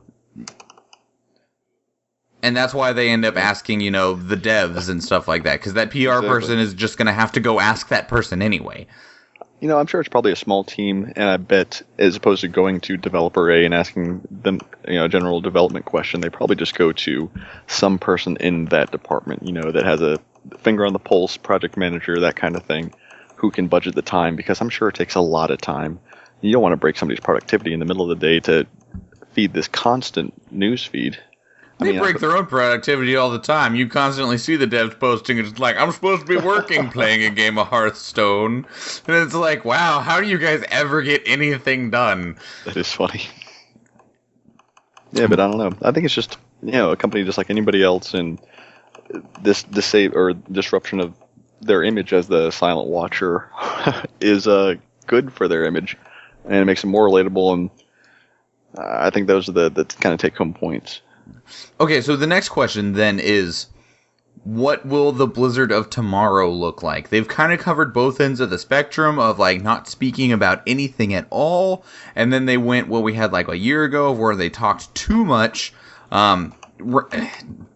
And that's why they end up asking, the devs and stuff like that. Because that PR person is just going to have to go ask that person anyway. I'm sure it's probably a small team. And I bet as opposed to going to developer A and asking them, a general development question, they probably just go to some person in that department, that has a finger on the pulse, project manager, that kind of thing, who can budget the time. Because I'm sure it takes a lot of time. You don't want to break somebody's productivity in the middle of the day to feed this constant news feed. They break their own productivity all the time. You constantly see the devs posting, it's like, I'm supposed to be working playing a game of Hearthstone. And it's like, wow, how do you guys ever get anything done? That is funny. Yeah, but I don't know. I think it's just, a company just like anybody else, and this disruption of their image as the silent watcher is good for their image, and it makes them more relatable, and I think those are the kind of take-home points. Okay, so the next question then is, what will the Blizzard of tomorrow look like? They've kind of covered both ends of the spectrum of, like, not speaking about anything at all, and then they went what we had, like, a year ago where they talked too much,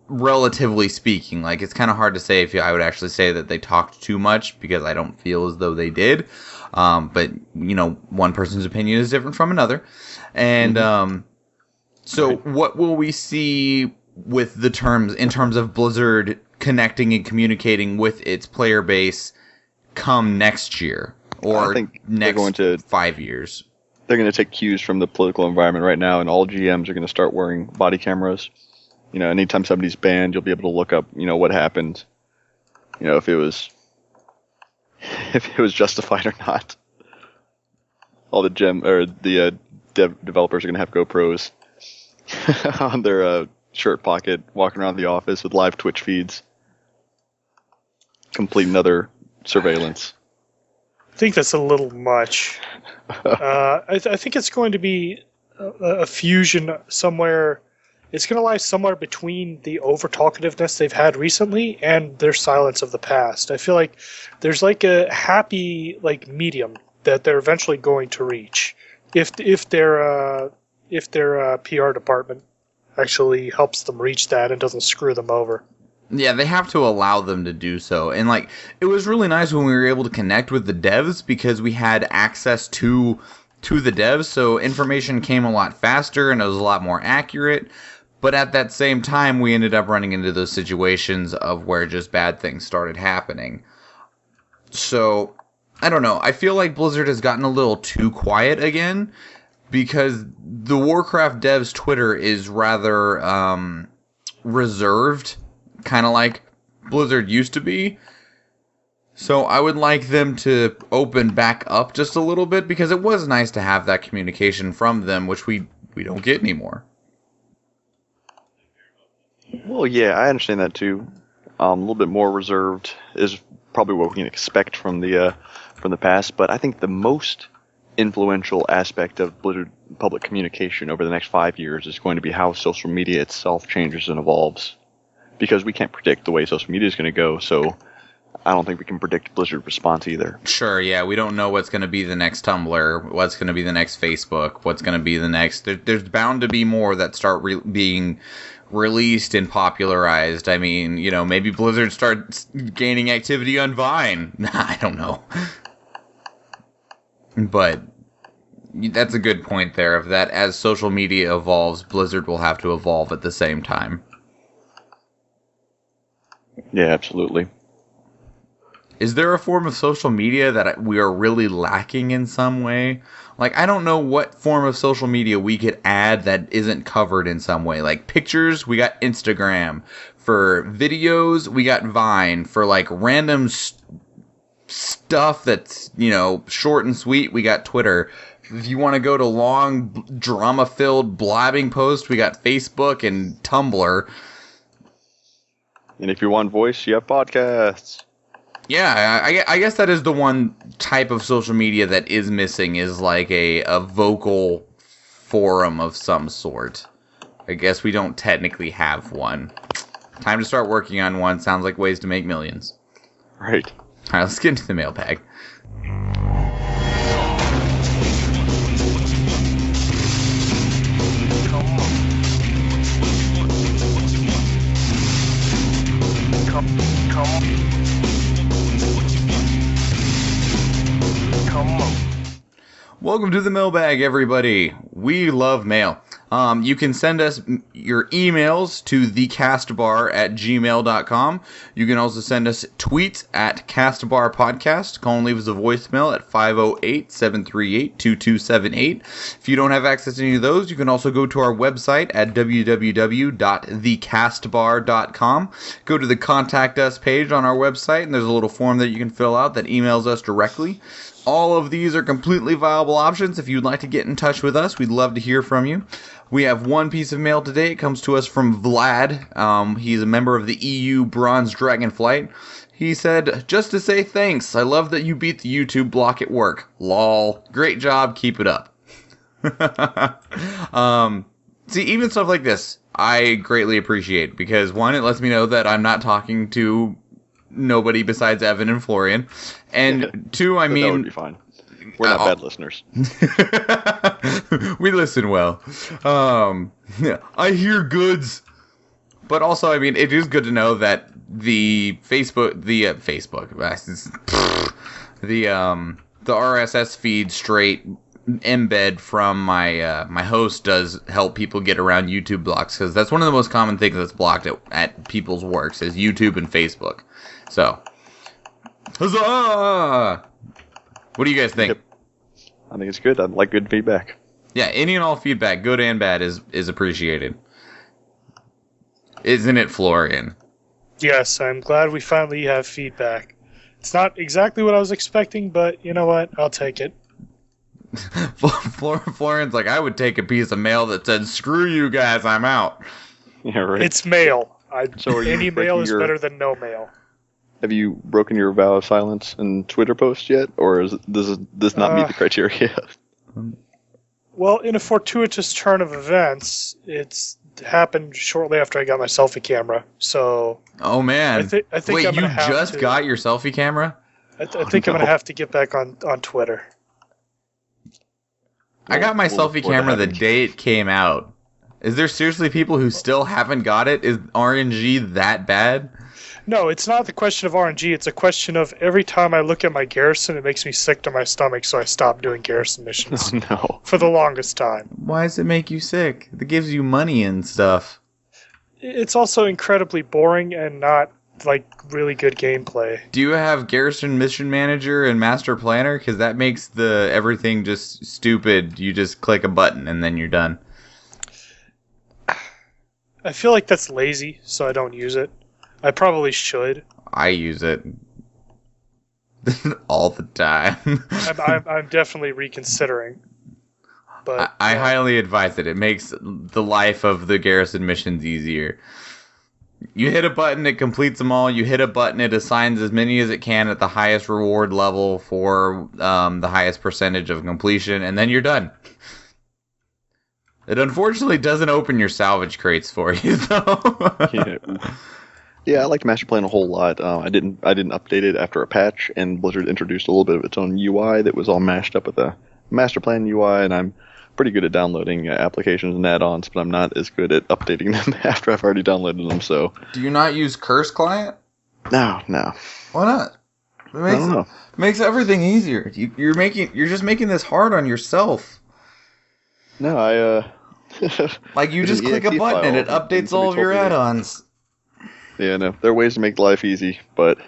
relatively speaking. Like, it's kind of hard to say if I would actually say that they talked too much, because I don't feel as though they did. But, one person's opinion is different from another. And, so what will we see with the terms, in terms of Blizzard connecting and communicating with its player base come next year? Or I think next 5 years? They're going to take cues from the political environment right now, and all GMs are going to start wearing body cameras. Anytime somebody's banned, you'll be able to look up, what happened. If it was justified or not. All the developers are going to have GoPros on their shirt pocket, walking around the office with live Twitch feeds. Complete another surveillance. I think that's a little much. I think it's going to be a fusion somewhere. It's going to lie somewhere between the over-talkativeness they've had recently and their silence of the past. I feel like there's like a happy medium that they're eventually going to reach if their PR department actually helps them reach that and doesn't screw them over. Yeah, they have to allow them to do so. And, it was really nice when we were able to connect with the devs because we had access to the devs, so information came a lot faster and it was a lot more accurate. But at that same time, we ended up running into those situations of where just bad things started happening. So, I don't know. I feel like Blizzard has gotten a little too quiet again, because the Warcraft devs' Twitter is rather reserved, kind of like Blizzard used to be. So I would like them to open back up just a little bit, because it was nice to have that communication from them, which we we don't get anymore. Well, yeah, I understand that too. A little bit more reserved is probably what we can expect from the past, but I think the most influential aspect of Blizzard public communication over the next 5 years is going to be how social media itself changes and evolves. Because we can't predict the way social media is going to go, so I don't think we can predict Blizzard response either. Sure, yeah, we don't know what's going to be the next Tumblr, what's going to be the next Facebook, what's going to be the next... There's bound to be more that start being released and popularized. I mean, you know, maybe Blizzard starts gaining activity on Vine. I don't know. But that's a good point there, of that as social media evolves, Blizzard will have to evolve at the same time. Yeah, absolutely. Is there a form of social media that we are really lacking in some way? Like, I don't know what form of social media we could add that isn't covered in some way. Like, pictures, we got Instagram. For videos, we got Vine. For, like, random stuff that's, you know, short and sweet, we got Twitter. If you want to go to long, drama-filled blabbing posts, we got Facebook and Tumblr. And if you want voice, you have podcasts. Yeah, I guess that is the one type of social media that is missing, is like a vocal forum of some sort. I guess we don't technically have one. Time to start working on one. Sounds like ways to make millions. Right. All right, let's get into the mailbag. Welcome to the mailbag, everybody. We love mail. You can send us your emails to thecastbar@gmail.com. You can also send us tweets at Castbar Podcast. Call and leave us a voicemail at 508-738-2278. If you don't have access to any of those, you can also go to our website at www.thecastbar.com. Go to the Contact Us page on our website, and there's a little form that you can fill out that emails us directly. All of these are completely viable options. If you'd like to get in touch with us, we'd love to hear from you. We have one piece of mail today. It comes to us from Vlad. He's a member of the EU Bronze Dragon Flight. He said, just to say thanks. I love that you beat the YouTube block at work. Lol. Great job. Keep it up. See, even stuff like this, I greatly appreciate. Because one, it lets me know that I'm not talking to nobody besides Evan and Florian. And two, I mean... That would be fine. We're not bad listeners. We listen well. I hear goods. But also, I mean, it is good to know that the RSS feed straight embed from my host does help people get around YouTube blocks, because that's one of the most common things that's blocked at people's works is YouTube and Facebook. So, huzzah! What do you guys think? Yep. I think it's good. I like good feedback. Yeah, any and all feedback, good and bad, is appreciated. Isn't it, Florian? Yes, I'm glad we finally have feedback. It's not exactly what I was expecting, but you know what? I'll take it. Florian's like, I would take a piece of mail that said, screw you guys, I'm out. Yeah, right. It's mail. So any mail is better than no mail. Have you broken your vow of silence in Twitter posts yet, or does this not meet the criteria? Well, in a fortuitous turn of events, it's happened shortly after I got my selfie camera. So, oh man, I think wait, I'm you just got your selfie camera? I think I'm gonna have to get back on Twitter. I got my selfie camera the day it came out. Is there seriously people who still haven't got it? Is RNG that bad? No, it's not the question of RNG. It's a question of every time I look at my garrison, it makes me sick to my stomach, so I stopped doing garrison missions. Oh, no. For the longest time. Why does it make you sick? It gives you money and stuff. It's also incredibly boring and not, like, really good gameplay. Do you have Garrison Mission Manager and Master Planner? Because that makes everything just stupid. You just click a button and then you're done. I feel like that's lazy, so I don't use it. I probably should. I use it all the time. I'm definitely reconsidering. But I highly advise it. It makes the life of the garrison missions easier. You hit a button, it completes them all. You hit a button, it assigns as many as it can at the highest reward level for the highest percentage of completion, and then you're done. It unfortunately doesn't open your salvage crates for you, though. Yeah, I liked Master Plan a whole lot. I didn't update it after a patch, and Blizzard introduced a little bit of its own UI that was all mashed up with the Master Plan UI, and I'm pretty good at downloading applications and add-ons, but I'm not as good at updating them after I've already downloaded them. So, do you not use Curse Client? No. Why not? It makes everything easier. You're just making this hard on yourself. No, I like you just click a button and it updates all of your add-ons. Yeah, no, there are ways to make life easy, but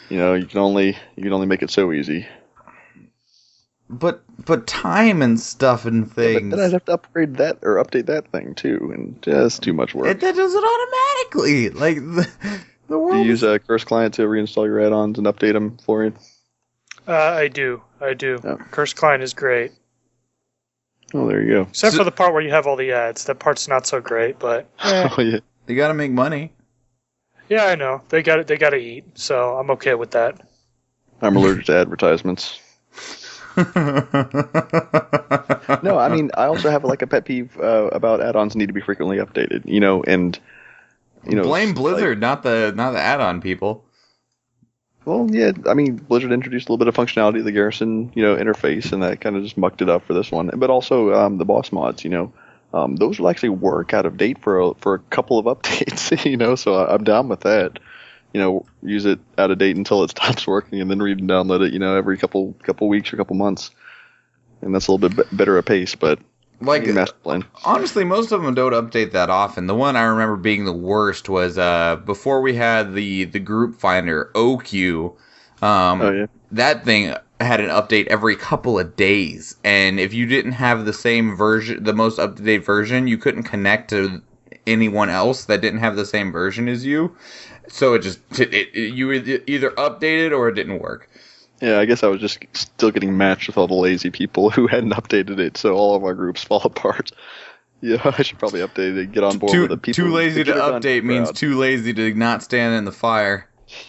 you can only make it so easy. But time and stuff and things. Yeah, but then I'd have to upgrade that or update that thing too, and that's too much work. That does it automatically. Like the world. Do you use a Curse Client to reinstall your add-ons and update them, Florian? I do. Yeah. Curse Client is great. Oh, there you go. Except for the part where you have all the ads. That part's not so great, but Oh yeah. You got to make money. Yeah, I know. They got to eat, so I'm okay with that. I'm allergic to advertisements. No, I mean, I also have like a pet peeve about add-ons need to be frequently updated, and blame Blizzard, not the add-on people. Well, yeah, I mean, Blizzard introduced a little bit of functionality of the Garrison, interface, and that kind of just mucked it up for this one. But also the boss mods, those will actually work out of date for a couple of updates, so I'm down with that. Use it out of date until it stops working, and then read and download it, every couple weeks or couple months, and that's a little bit better a pace. But like Master Plan. Honestly, most of them don't update that often. The one I remember being the worst was before we had the group finder OQ. That thing had an update every couple of days, and if you didn't have the same version, the most up-to-date version, you couldn't connect to anyone else that didn't have the same version as you. So you either updated or it didn't work. Yeah, I guess I was just still getting matched with all the lazy people who hadn't updated it, so all of our groups fall apart. Yeah, I should probably update it and get on board with the people. Too lazy to update means too lazy to not stand in the fire.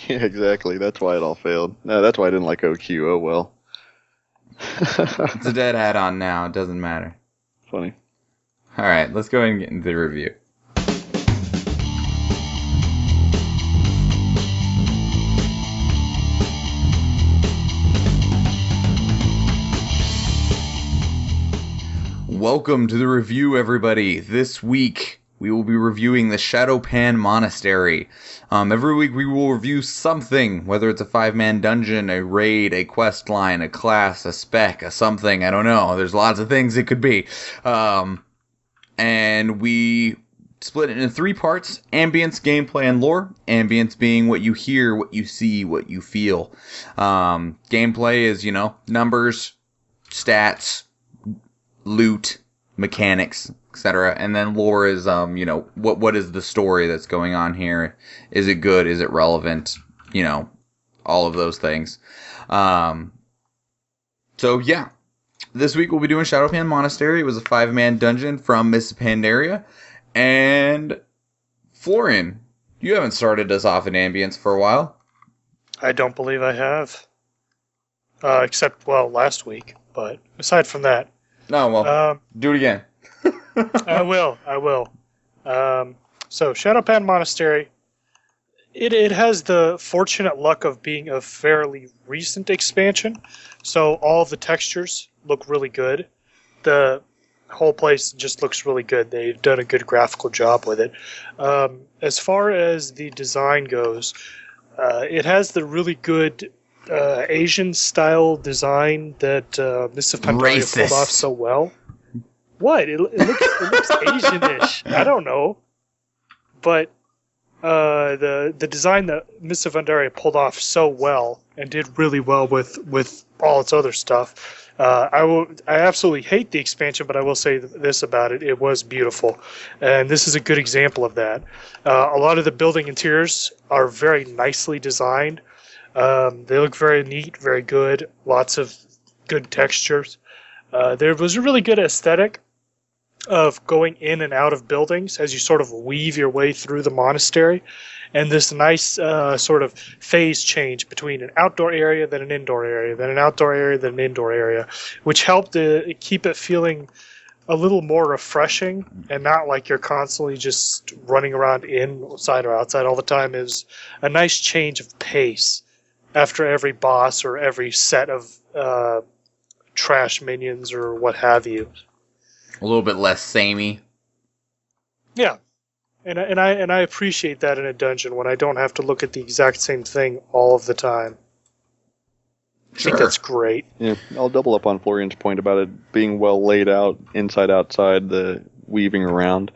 Yeah, exactly. That's why it all failed. No, that's why I didn't like OQ. Oh, well. It's a dead add-on now. It doesn't matter. Funny. All right, let's go ahead and get into the review. Welcome to the review, everybody. This week, we will be reviewing the Shadowpan Monastery. Every week, we will review something, whether it's a 5-man dungeon, a raid, a quest line, a class, a spec, a something, I don't know. There's lots of things it could be. And we split it into 3 parts: ambience, gameplay, and lore. Ambience being what you hear, what you see, what you feel. Gameplay is, numbers, stats, loot, mechanics, etc. And then lore is what is the story that's going on here? Is it good? Is it relevant? All of those things. So yeah, this week we'll be doing Shadowpan Monastery. It was a 5-man dungeon from Mists of Pandaria. And Florian, you haven't started us off in ambience for a while. I don't believe I have. Except last week. But aside from that. No, well, do it again. I will. So, Shadowpan Monastery, it has the fortunate luck of being a fairly recent expansion, so all the textures look really good. The whole place just looks really good. They've done a good graphical job with it. As far as the design goes, it has the really good Asian-style design that Mists of Pandaria pulled off so well. What? It looks Asian-ish. I don't know. But the design that Mists of Pandaria pulled off so well and did really well with all its other stuff. I absolutely hate the expansion, but I will say this about it: it was beautiful, and this is a good example of that. A lot of the building interiors are very nicely designed. They look very neat, very good. Lots of good textures. There was a really good aesthetic of going in and out of buildings as you sort of weave your way through the monastery, and this nice sort of phase change between an outdoor area, then an indoor area, then an outdoor area, then an indoor area, which helped to keep it feeling a little more refreshing and not like you're constantly just running around inside or outside all the time. Is a nice change of pace after every boss or every set of trash minions or what have you. A little bit less samey. Yeah, and I appreciate that in a dungeon when I don't have to look at the exact same thing all of the time. I think that's great. Yeah, I'll double up on Florian's point about it being well laid out, inside, outside, the weaving around.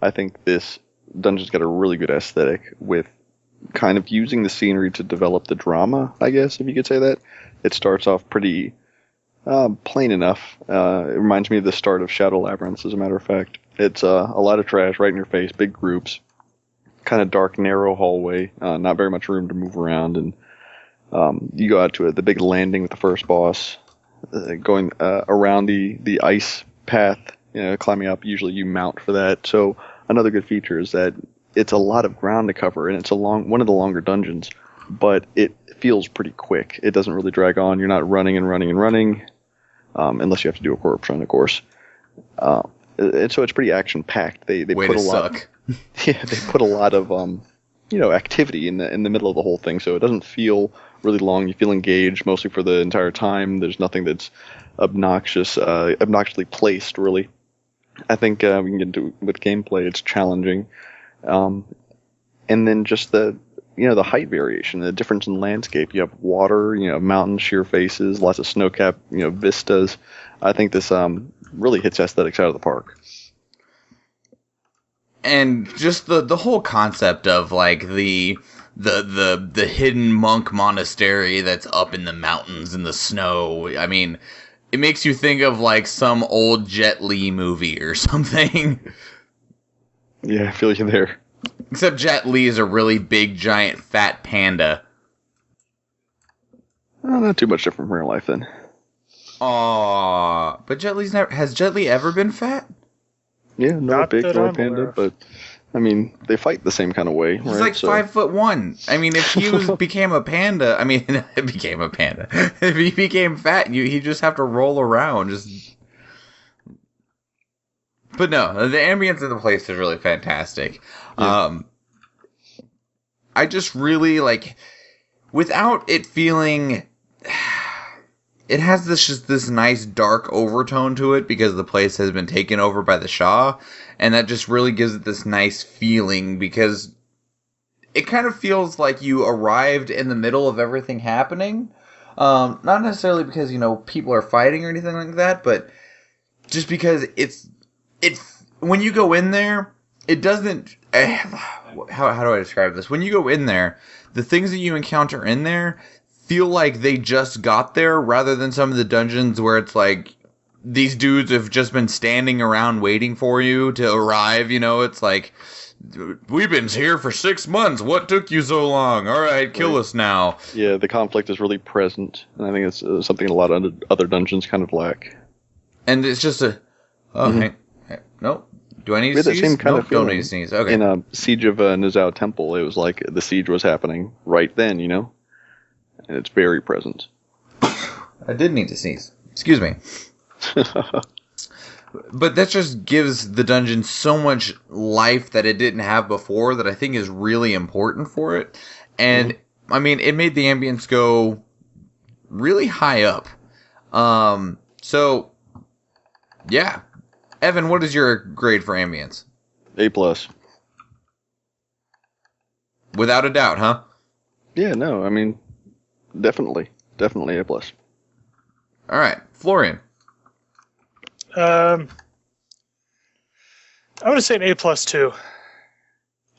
I think this dungeon's got a really good aesthetic with kind of using the scenery to develop the drama, I guess, if you could say that. It starts off pretty plain enough. It reminds me of the start of Shadow Labyrinth, as a matter of fact. It's a lot of trash right in your face, big groups, kind of dark, narrow hallway, not very much room to move around, and you go out to the big landing with the first boss, going around the ice path, climbing up. Usually you mount for that. So another good feature is that it's a lot of ground to cover, and it's one of the longer dungeons, but it feels pretty quick. It doesn't really drag on. You're not running and running and running. Unless you have to do a corpse run, of course. And so it's pretty action packed. They put a lot. Yeah, they put a lot of activity in the middle of the whole thing, so it doesn't feel really long. You feel engaged mostly for the entire time. There's nothing that's obnoxiously placed, really. I think we can get into with gameplay. It's challenging, and then just the height variation, the difference in landscape. You have water, mountains, sheer faces, lots of snow-capped, vistas. I think this really hits aesthetics out of the park. And just the whole concept of like the hidden monk monastery that's up in the mountains in the snow. I mean, it makes you think of like some old Jet Li movie or something. Yeah, I feel you there. Except Jet Li is a really big, giant, fat panda. Not too much different from real life, then. Aww. But Jet Li's never... Has Jet Li ever been fat? Yeah, not big, nor a panda, but... I mean, they fight the same kind of way, He's right? Like 5'1". I mean, if he became a panda... I mean, became a panda. If he became fat, he'd just have to roll around, just... But no, the ambience of the place is really fantastic. Yeah. I just really, like, without it feeling, it has this nice dark overtone to it because the place has been taken over by the Shah, and that just really gives it this nice feeling because it kind of feels like you arrived in the middle of everything happening. Not necessarily because, people are fighting or anything like that, but just because it's when you go in there, it doesn't... How do I describe this? When you go in there, the things that you encounter in there feel like they just got there rather than some of the dungeons where it's like these dudes have just been standing around waiting for you to arrive. It's like, we've been here for 6 months. What took you so long? All right, kill us now. Yeah, the conflict is really present, and I think it's something a lot of other dungeons kind of lack. And it's just a... Oh, hey, nope. Do I need to sneeze? Same kind of don't need to sneeze. Okay. In a Siege of Nizhao Temple, it was like the siege was happening right then, and it's very present. I did need to sneeze. Excuse me. But that just gives the dungeon so much life that it didn't have before that I think is really important for it. And, I mean, it made the ambience go really high up. So, yeah. Evan, what is your grade for ambience? A+. Without a doubt, huh? Yeah, no, I mean, definitely A+. All right, Florian. I'm going to say an A+ too.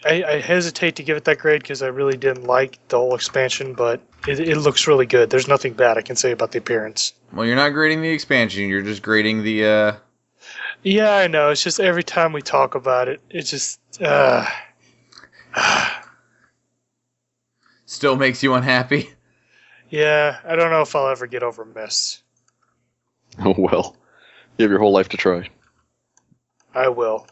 I hesitate to give it that grade because I really didn't like the whole expansion, but it looks really good. There's nothing bad I can say about the appearance. Well, you're not grading the expansion. You're just grading the... Yeah, I know. It's just every time we talk about it, it just... Still makes you unhappy? Yeah, I don't know if I'll ever get over Mist. Oh, well. You have your whole life to try. I will.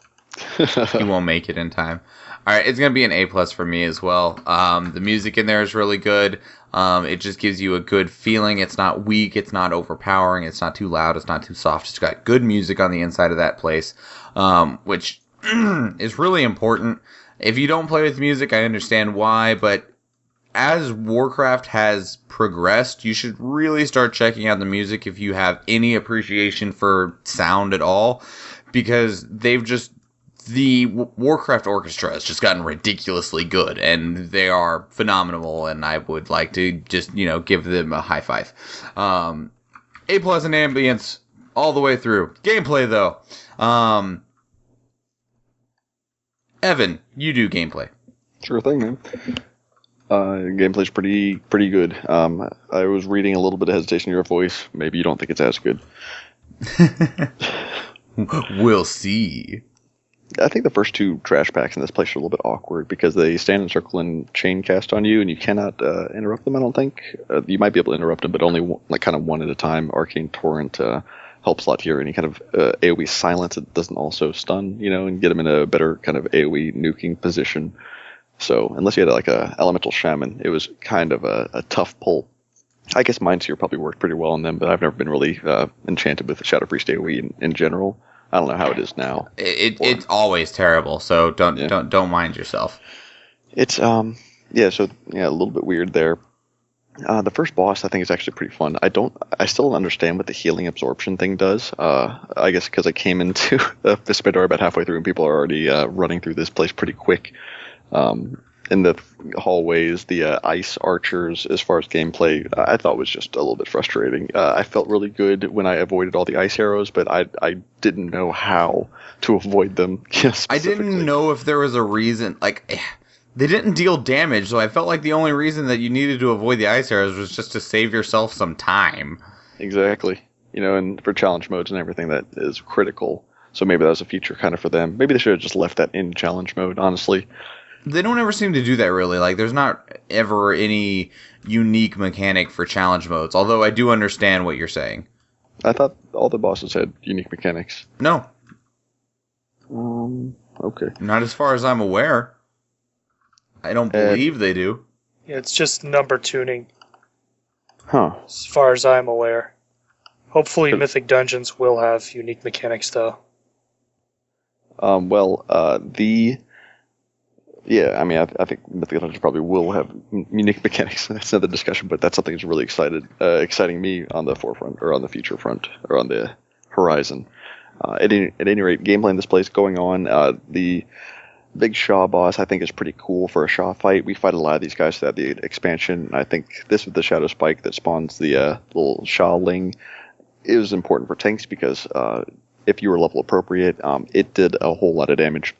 You won't make it in time. All right, it's gonna be an A+ for me as well. The music in there is really good. It just gives you a good feeling. It's not weak. It's not overpowering. It's not too loud. It's not too soft. It's got good music on the inside of that place, which is really important. If you don't play with music, I understand why, but as Warcraft has progressed, you should really start checking out the music if you have any appreciation for sound at all, because the Warcraft orchestra has just gotten ridiculously good, and they are phenomenal, and I would like to just, give them a high five. A+ in ambience all the way through. Gameplay, though. Evan, you do gameplay. Sure thing, man. Gameplay's pretty good. I was reading a little bit of hesitation in your voice. Maybe you don't think it's as good. We'll see. I think the first 2 trash packs in this place are a little bit awkward because they stand in a circle and chain cast on you, and you cannot interrupt them. I don't think you might be able to interrupt them, but only one at a time. Arcane Torrent helps a lot here. Any kind of AoE silence, it doesn't also stun, and get them in a better kind of AoE nuking position. So unless you had a elemental shaman, it was kind of a tough pull. I guess Mindseer probably worked pretty well on them, but I've never been really enchanted with the Shadow Priest AoE in general. I don't know how it is now. It's always terrible, so don't mind yourself. It's a little bit weird there. The first boss I think is actually pretty fun. I still don't understand what the healing absorption thing does. I guess because I came into Vespidar about halfway through and people are already running through this place pretty quick. In the hallways, the ice archers, as far as gameplay, I thought was just a little bit frustrating. I felt really good when I avoided all the ice arrows, but I didn't know how to avoid them. I didn't know if there was a reason. They didn't deal damage, so I felt like the only reason that you needed to avoid the ice arrows was just to save yourself some time. Exactly. And for challenge modes and everything, that is critical. So maybe that was a feature kind of for them. Maybe they should have just left that in challenge mode, honestly. They don't ever seem to do that, really. There's not ever any unique mechanic for challenge modes, although I do understand what you're saying. I thought all the bosses had unique mechanics. No. Okay. Not as far as I'm aware. I don't believe they do. Yeah, it's just number tuning. Huh. As far as I'm aware. Hopefully Mythic Dungeons will have unique mechanics, though. Yeah, I mean, I think Mythic Dungeons probably will have unique mechanics. That's another discussion, but that's something that's really exciting me on the forefront, or on the future front, or on the horizon. At any rate, gameplay in this place going on. The big Shaw boss, I think, is pretty cool for a Shaw fight. We fight a lot of these guys throughout the expansion. I think this with the Shadow Spike that spawns the little Shawling is important for tanks because if you were level appropriate, it did a whole lot of damage.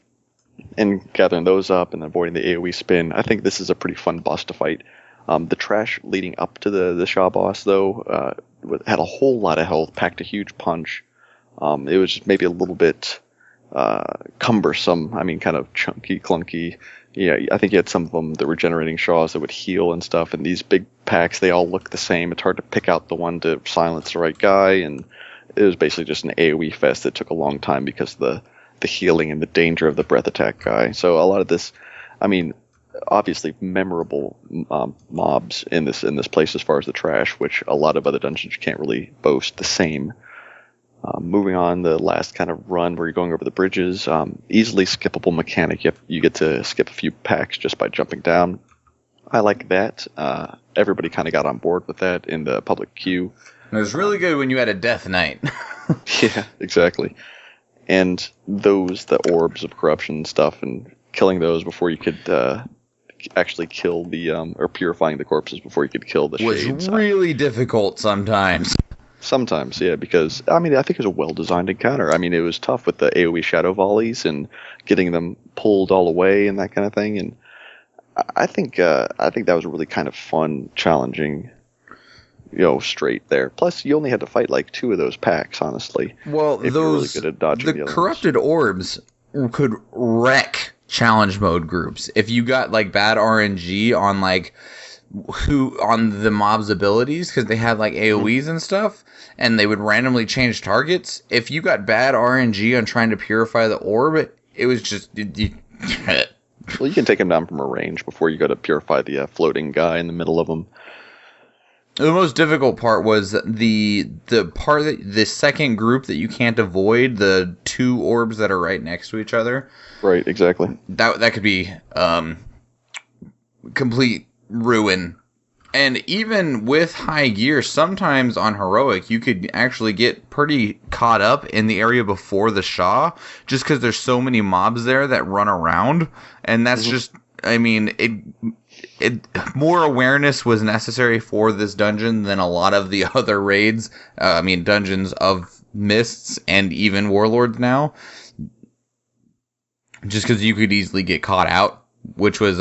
And gathering those up and avoiding the AoE spin, I think this is a pretty fun boss to fight. The trash leading up to the Shaw boss, though, had a whole lot of health, packed a huge punch. It was just maybe a little bit cumbersome. I mean, kind of chunky, clunky. Yeah, I think you had some of them that were generating Shaws that would heal and stuff. And these big packs, they all look the same. It's hard to pick out the one to silence the right guy. And it was basically just an AoE fest that took a long time because of the healing and the danger of the breath attack guy. So a lot of this, I mean, obviously memorable mobs in this place as far as the trash, which a lot of other dungeons can't really boast the same. Moving on, the last kind of run where you're going over the bridges, easily skippable mechanic. You get to skip a few packs just by jumping down. I like that. Everybody kind of got on board with that in the public queue. It was really good when you had a death knight. Yeah, exactly. And the orbs of corruption stuff, and killing those before you could actually kill or purifying the corpses before you could kill the shades. Was really difficult sometimes. Sometimes, yeah, because, I mean, I think it was a well-designed encounter. I mean, it was tough with the AoE shadow volleys and getting them pulled all away and that kind of thing. And I think that was a really kind of fun, challenging, straight there. Plus, you only had to fight like 2 of those packs, honestly. Well, if you're really good at dodging the corrupted orbs could wreck challenge mode groups if you got like bad RNG on the mob's abilities, because they had like AoEs and stuff, and they would randomly change targets. If you got bad RNG on trying to purify the orb, it was just... Well, you can take him down from a range before you go to purify the floating guy in the middle of them. The most difficult part was the part that the second group that you can't avoid, the 2 orbs that are right next to each other. Right, exactly. That could be complete ruin. And even with high gear, sometimes on heroic, you could actually get pretty caught up in the area before the Shah, just because there's so many mobs there that run around, and that's just, I mean, it more awareness was necessary for this dungeon than a lot of the other raids. Dungeons of Mists and even Warlords now, just because you could easily get caught out, which was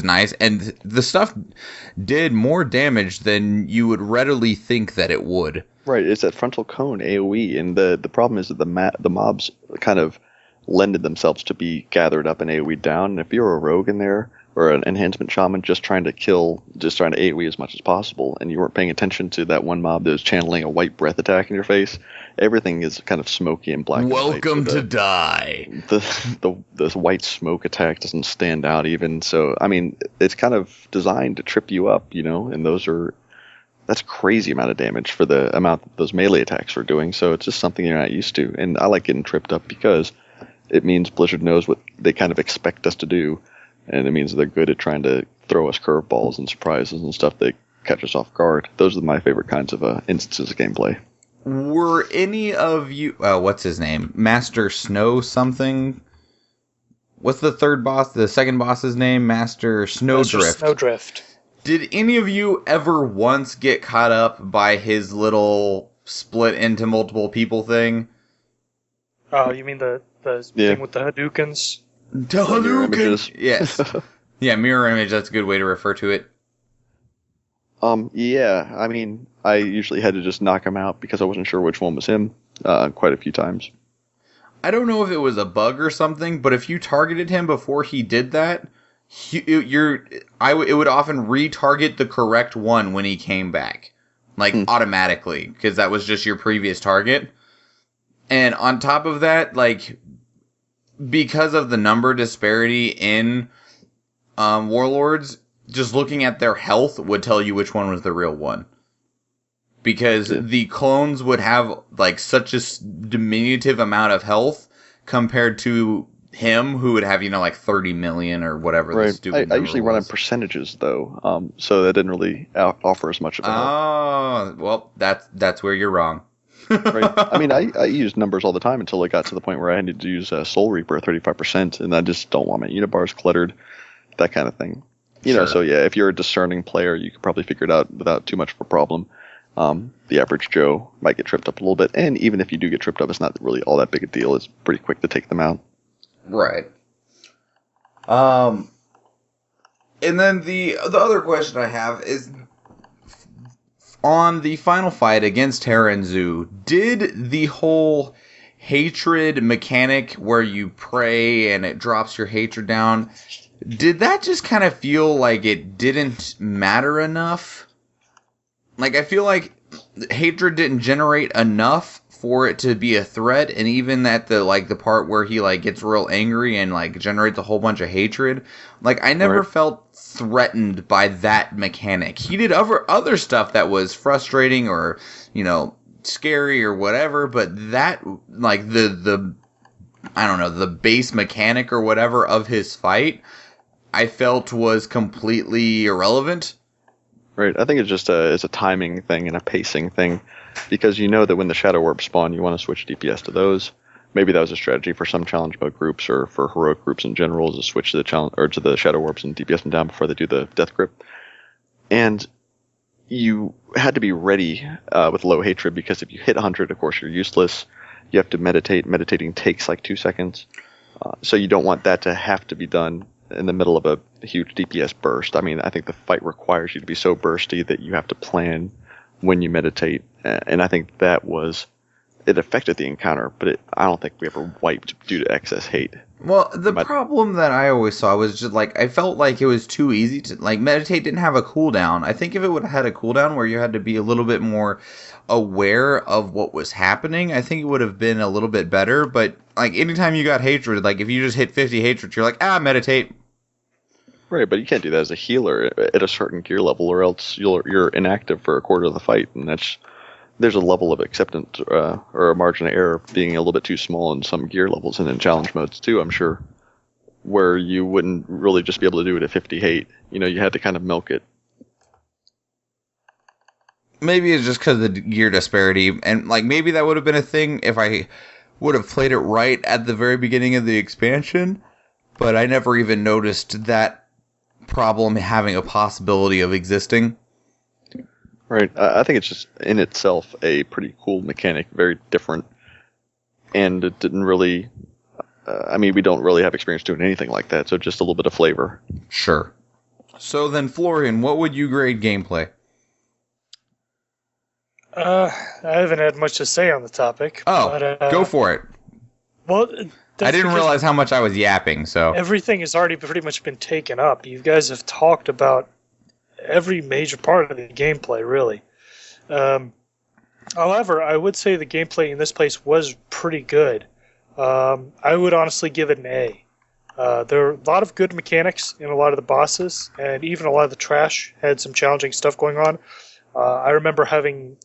nice, and the stuff did more damage than you would readily think that it would. Right, it's that frontal cone AoE, and the problem is that the mobs kind of lended themselves to be gathered up and AoE down, and if you're a rogue in there, or an enhancement shaman just trying to AoE as much as possible, and you weren't paying attention to that one mob that was channeling a white breath attack in your face, everything is kind of smoky and black. Welcome to die. The white smoke attack doesn't stand out even. So, I mean, it's kind of designed to trip you up, and that's crazy amount of damage for the amount that those melee attacks are doing. So it's just something you're not used to. And I like getting tripped up because it means Blizzard knows what they kind of expect us to do. And it means they're good at trying to throw us curveballs and surprises and stuff that catch us off guard. Those are my favorite kinds of instances of gameplay. Were any of you... what's his name? Master Snow something? What's the third boss? The second boss's name? Master Snowdrift. Snowdrift. Did any of you ever once get caught up by his little split into multiple people thing? Oh, you mean the thing with the Hadoukens? Hadouken! Yes. Yeah, mirror image, that's a good way to refer to it. Yeah, I mean, I usually had to just knock him out because I wasn't sure which one was him quite a few times. I don't know if it was a bug or something, but if you targeted him before he did that, it would often retarget the correct one when he came back. Automatically, because that was just your previous target. And on top of that, because of the number disparity in Warlords, just looking at their health would tell you which one was the real one. Because the clones would have such a diminutive amount of health compared to him, who would have 30 million or whatever. Right. The stupid I usually run on was. Percentages though, so that didn't really offer as much of a help. Oh, well, that's where you're wrong. Right. I mean, I used numbers all the time until I got to the point where I had to use Soul Reaper 35%, and I just don't want my unibars cluttered, that kind of thing. So yeah, if you're a discerning player, you could probably figure it out without too much of a problem. The average Joe might get tripped up a little bit, and even if you do get tripped up, it's not really all that big a deal. It's pretty quick to take them out. Right. And then the other question I have is, on the final fight against Terra and Zoo, did the whole hatred mechanic where you pray and it drops your hatred down, did that just kind of feel like it didn't matter enough? I feel like hatred didn't generate enough for it to be a threat, and even at the part where he gets real angry and generates a whole bunch of hatred, I never felt threatened by that mechanic. He did other stuff that was frustrating or scary or whatever, but that the I don't know, the base mechanic or whatever of his fight, I felt was completely irrelevant. Right. I think it's just it's a timing thing and a pacing thing, because that when the Shadow Orbs spawn, you want to switch DPS to those. Maybe that was a strategy for some challenge mode groups or for heroic groups in general, is to switch to the challenge or to the Shadow Orbs and DPS them down before they do the Death Grip. And you had to be ready with low hatred, because if you hit 100, of course, you're useless. You have to meditate. Meditating takes 2 seconds. So you don't want that to have to be done in the middle of a huge DPS burst. I mean, I think the fight requires you to be so bursty that you have to plan when you meditate. And I think that was it affected the encounter, but I don't think we ever wiped due to excess hate. Well, the problem that I always saw was just like I felt like it was too easy to like meditate didn't have a cooldown. I think if it would have had a cooldown where you had to be a little bit more aware of what was happening, I think it would have been a little bit better. But like anytime you got hatred, like if you just hit 50 hatred, you're like, meditate. Right, but you can't do that as a healer at a certain gear level, or else you're inactive for a quarter of the fight, and there's a level of acceptance or a margin of error being a little bit too small in some gear levels and in challenge modes too, I'm sure, where you wouldn't really just be able to do it at 50 hate. You had to kind of milk it. Maybe it's just because of the gear disparity, and like maybe that would have been a thing if I would have played it right at the very beginning of the expansion, but I never even noticed that problem having a possibility of existing. Right. I think it's just in itself a pretty cool mechanic, very different, and it didn't really. We don't really have experience doing anything like that, so just a little bit of flavor. Sure. So then, Florian, what would you grade gameplay? I haven't had much to say on the topic. Oh, but, go for it. Well, I didn't realize how much I was yapping, so. Everything has already pretty much been taken up. You guys have talked about every major part of the gameplay, really. However, I would say the gameplay in this place was pretty good. I would honestly give it an A. There are a lot of good mechanics in a lot of the bosses, and even a lot of the trash had some challenging stuff going on. I remember having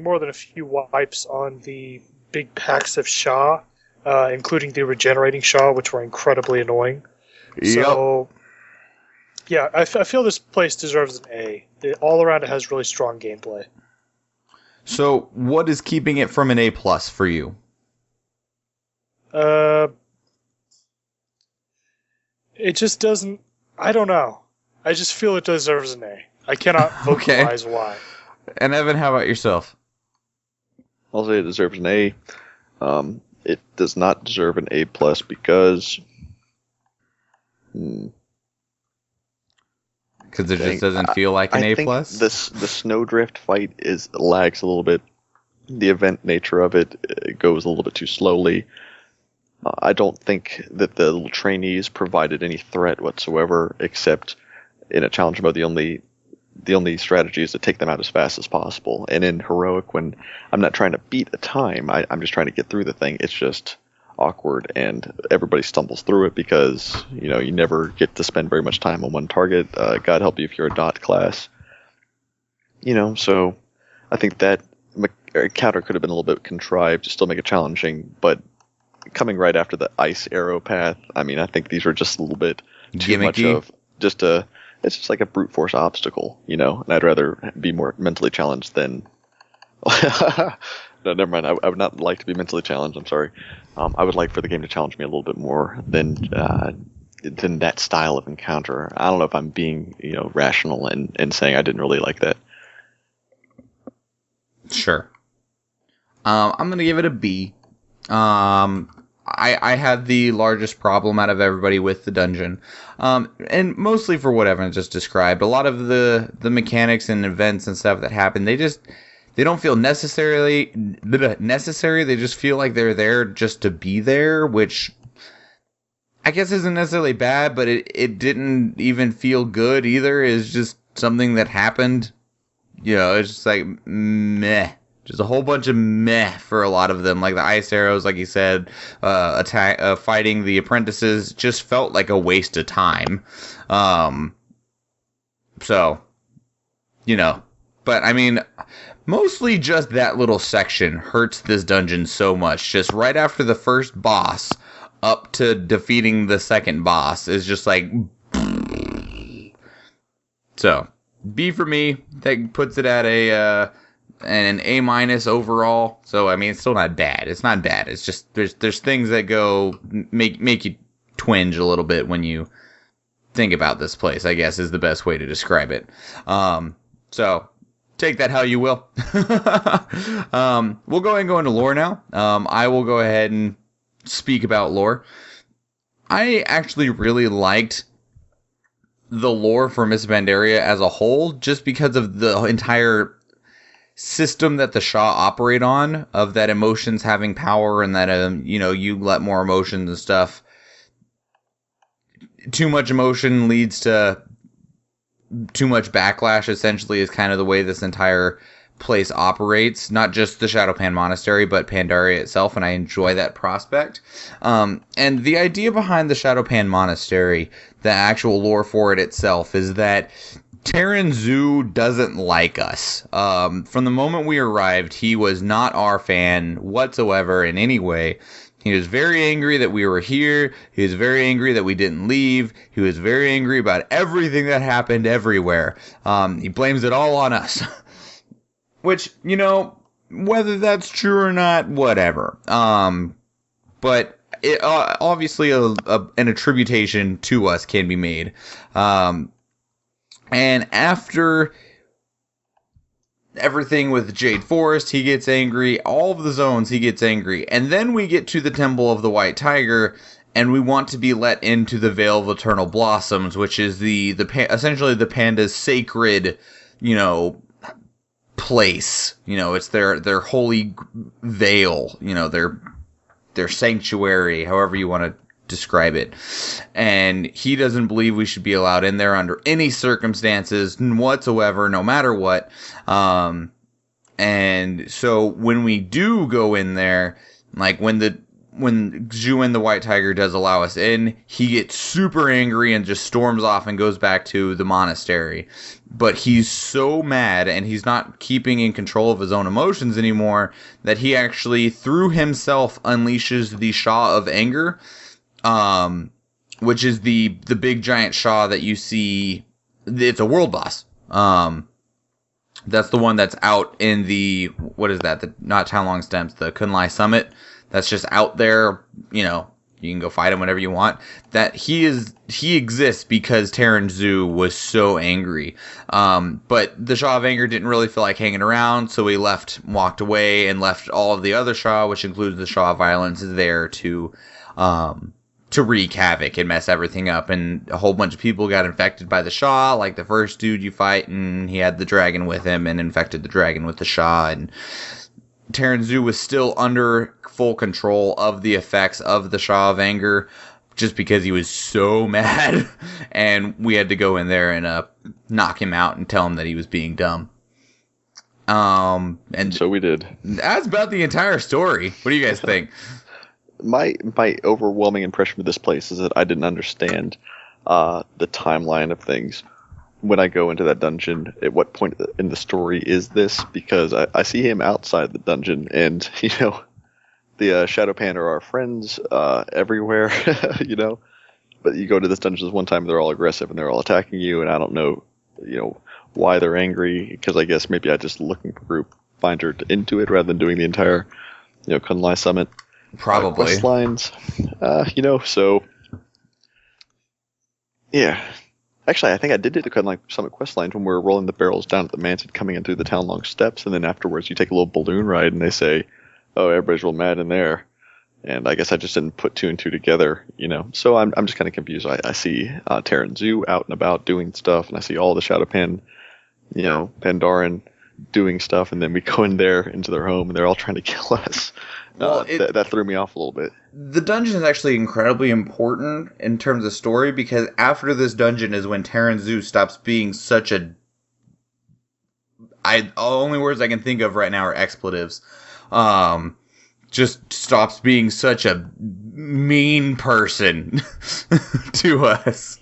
more than a few wipes on the big packs of Shah, including the regenerating Shah, which were incredibly annoying. Yep. So, yeah, I feel this place deserves an A. All around, it has really strong gameplay. So, what is keeping it from an A+ for you? It just doesn't. I don't know. I just feel it deserves an A. I cannot vocalize why. And Evan, how about yourself? I'll say it deserves an A. It does not deserve an A+ because. Because it just doesn't feel like an A+? I think the snowdrift fight lags a little bit. The event nature of it goes a little bit too slowly. I don't think that the little trainees provided any threat whatsoever, except in a challenge mode, the only strategy is to take them out as fast as possible. And in heroic, when I'm not trying to beat a time, I'm just trying to get through the thing. It's just awkward, and everybody stumbles through it because you never get to spend very much time on one target. God help you if you're a dot class. So I think that counter could have been a little bit contrived to still make it challenging, but coming right after the ice arrow path, I think these are just a little bit too much of just a. It's just like a brute force obstacle, and I'd rather be more mentally challenged than. No, never mind. I would not like to be mentally challenged. I'm sorry. I would like for the game to challenge me a little bit more than that style of encounter. I don't know if I'm being rational and saying I didn't really like that. Sure. I'm gonna give it a B. I had the largest problem out of everybody with the dungeon, and mostly for what Evan just described. A lot of the mechanics and events and stuff that happen, they don't feel necessary. They just feel like they're there just to be there, which I guess isn't necessarily bad, but it didn't even feel good either. It's just something that happened. It's just like meh. Just a whole bunch of meh for a lot of them. Like the ice arrows, like you said, fighting the apprentices just felt like a waste of time. But mostly just that little section hurts this dungeon so much. Just right after the first boss, up to defeating the second boss is just like. So, B for me. That puts it at an A- overall. So it's still not bad. It's not bad. It's just there's things that go make you twinge a little bit when you think about this place, I guess is the best way to describe it. So take that how you will. We'll go ahead and go into lore now. I will go ahead and speak about lore. I actually really liked the lore for Miss Pandaria as a whole, just because of the entire system that the Shah operate on, of that emotions having power and that, you let more emotions and stuff. Too much emotion leads to too much backlash, essentially, is kind of the way this entire place operates. Not just the Shadowpan Monastery, but Pandaria itself, and I enjoy that prospect. And the idea behind the Shadowpan Monastery, the actual lore for it itself, is that Terran Zoo doesn't like us. From the moment we arrived, he was not our fan whatsoever in any way. He was very angry that we were here. He was very angry that we didn't leave. He was very angry about everything that happened everywhere. He blames it all on us. Which, whether that's true or not, whatever. But it, obviously an attributation to us can be made. And after everything with Jade Forest, he gets angry. All of the zones, he gets angry. And then we get to the Temple of the White Tiger, and we want to be let into the Veil of Eternal Blossoms, which is essentially the panda's sacred, place. It's their holy veil. Their sanctuary, however you want to describe it. And he doesn't believe we should be allowed in there under any circumstances whatsoever, no matter what. And so when we do go in there, like when Schwahn the White Tiger does allow us in, he gets super angry and just storms off and goes back to the monastery. But he's so mad, and he's not keeping in control of his own emotions anymore, that he actually, through himself, unleashes the Shah of Anger, which is the big giant Shah that you see. It's a world boss. That's the one that's out in the, what is that? Not Townlong Stems, the Kunlai Summit. That's just out there, you can go fight him whenever you want. That he exists because Terran Zoo was so angry. But the Shah of Anger didn't really feel like hanging around, so he walked away, and left all of the other Shah, which includes the Shah of Violence, there to wreak havoc and mess everything up. And a whole bunch of people got infected by the Shah, like the first dude you fight, and he had the dragon with him and infected the dragon with the Shah. And Terran Zoo was still under full control of the effects of the Shah of Anger, just because he was so mad. And we had to go in there and knock him out and tell him that he was being dumb. And so we did. That's about the entire story. What do you guys think? My overwhelming impression of this place is that I didn't understand the timeline of things. When I go into that dungeon, at what point in the story is this? Because I see him outside the dungeon, and, the Shadow Panda are our friends everywhere, But you go to this dungeon this one time, they're all aggressive, and they're all attacking you, and I don't know, why they're angry, because I guess maybe I just looking for group finder into it rather than doing the entire, Kunlai Summit. Probably. Quest lines, so... Yeah. Actually, I think I did do the Kunlai Summit quest lines when we were rolling the barrels down at the mansion coming in through the Townlong Steps, and then afterwards you take a little balloon ride and they say, oh, everybody's real mad in there. And I guess I just didn't put two and two together, So I'm just kind of confused. I see Terran Zoo out and about doing stuff, and I see all the Shadowpan, Pandaren doing stuff, and then we go in there into their home and they're all trying to kill us. Well, that threw me off a little bit. The dungeon is actually incredibly important in terms of story, because after this dungeon is when Terran Zoo stops being such a... only words I can think of right now are expletives. Just stops being such a mean person to us.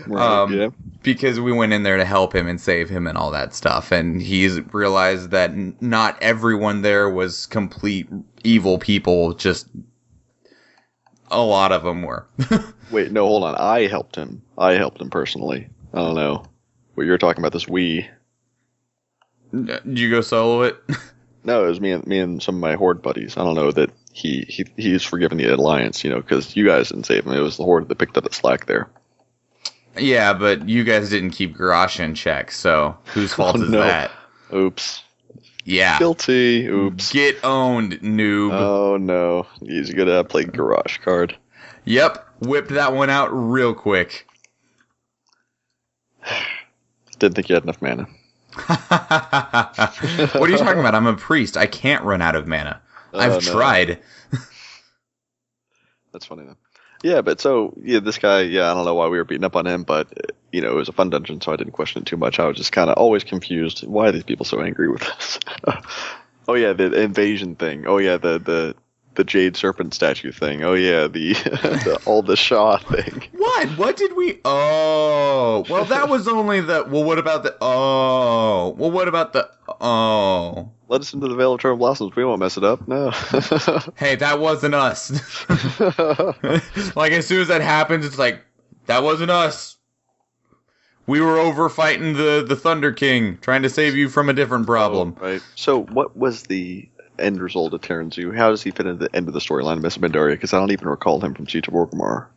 Right, yeah. Because we went in there to help him and save him and all that stuff. And he's realized that not everyone there was complete evil people. Just a lot of them were. Wait, no, hold on. I helped him. Personally. I don't know what you're talking about, this we. Did you go solo it? No, it was me and some of my Horde buddies. I don't know that he's forgiven the Alliance, because you guys didn't save him. It was the Horde that picked up the slack there. Yeah, but you guys didn't keep Garrosh in check, so whose fault is that? Oops. Yeah. Guilty. Oops. Get owned, noob. Oh, no. He's going to play Garrosh card. Yep. Whipped that one out real quick. Didn't think you had enough mana. What are you talking about? I'm a priest. I can't run out of mana. I've tried. That's funny though. Yeah, but so this guy, I don't know why we were beating up on him, but it was a fun dungeon, so I didn't question it too much. I was just kind of always confused. Why are these people so angry with us? Oh yeah, the invasion thing. Oh yeah, the jade serpent statue thing. Oh yeah, all the Shaw thing. What did we? Oh, well, that was only the. Well, what about the? Oh, well, what about the? Oh. Let us into the Veil of Eternal Blossoms. We won't mess it up. No. Hey, that wasn't us. Like, as soon as that happens, it's like, that wasn't us. We were over fighting the Thunder King, trying to save you from a different problem. Oh, right. So, what was the end result of Terran Zoo? How does he fit into the end of the storyline of Miss Pandaria? Because I don't even recall him from Siege of Orgrimmar.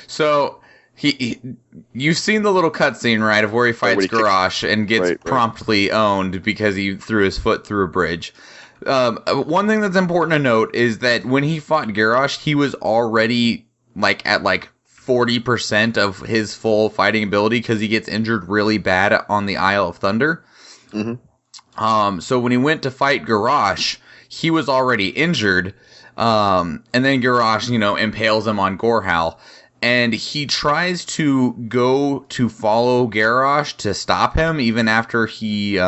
So... You've seen the little cutscene, right, of where he fights Garrosh and gets promptly owned because he threw his foot through a bridge. One thing that's important to note is that when he fought Garrosh, he was already at 40% of his full fighting ability because he gets injured really bad on the Isle of Thunder. Mm-hmm. So when he went to fight Garrosh, he was already injured, and then Garrosh, impales him on Gorehowl. And he tries to go to follow Garrosh to stop him, even after he kicks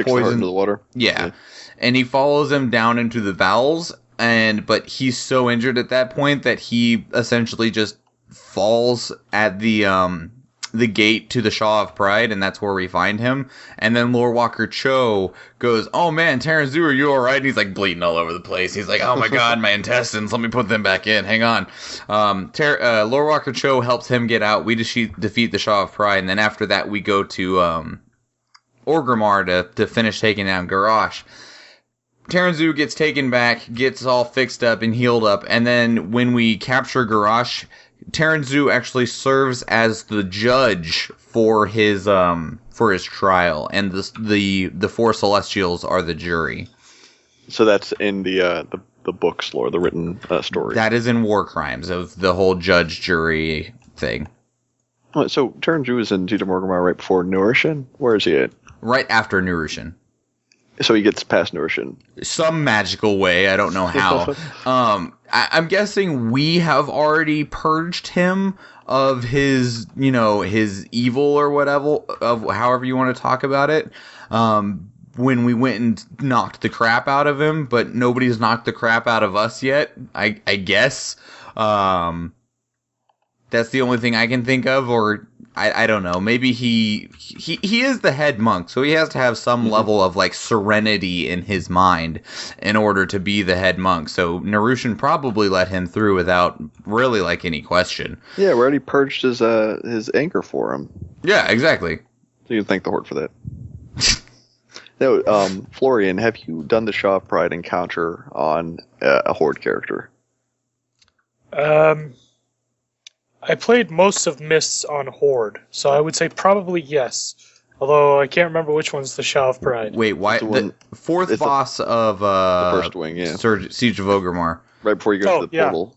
the heart into the water. Yeah, and he follows him down into the bowels, but he's so injured at that point that he essentially just falls at the gate to the Shaw of Pride, and that's where we find him. And then Lore Walker Cho goes, "Oh man, Terran Zoo, are you alright?" And he's bleeding all over the place. He's like, "Oh my god, my intestines, let me put them back in, hang on." Lore Walker Cho helps him get out. We defeat the Shaw of Pride, and then after that we go to Orgrimmar to finish taking down Garrosh. Terran Zoo gets taken back, gets all fixed up and healed up, and then when we capture Garrosh, Terran Zoo actually serves as the judge for his trial, and the four Celestials are the jury. So that's in the book's lore, the written story. That is in War Crimes, of the whole judge-jury thing. So Terran Zoo is in Siege of Orgrimmar right before Nurushin? Where is he at? Right after Nurushin. So he gets past Nurushin. Some magical way, I don't know how. I'm guessing we have already purged him of his, his evil or whatever, of however you want to talk about it. When we went and knocked the crap out of him, but nobody's knocked the crap out of us yet, I guess. That's the only thing I can think of, or I don't know. Maybe he is the head monk, so he has to have some level of serenity in his mind in order to be the head monk. So Nurushin probably let him through without really any question. Yeah, we already purged his anger for him. Yeah, exactly. So you can thank the Horde for that. Now, Florian, have you done the Shaw of Pride encounter on a Horde character? I played most of Mists on Horde, so I would say probably yes. Although I can't remember which one's the Shaw of Pride. Wait, why? The fourth boss of the first wing, yeah. Siege of Orgrimmar. Right before you go to the portal.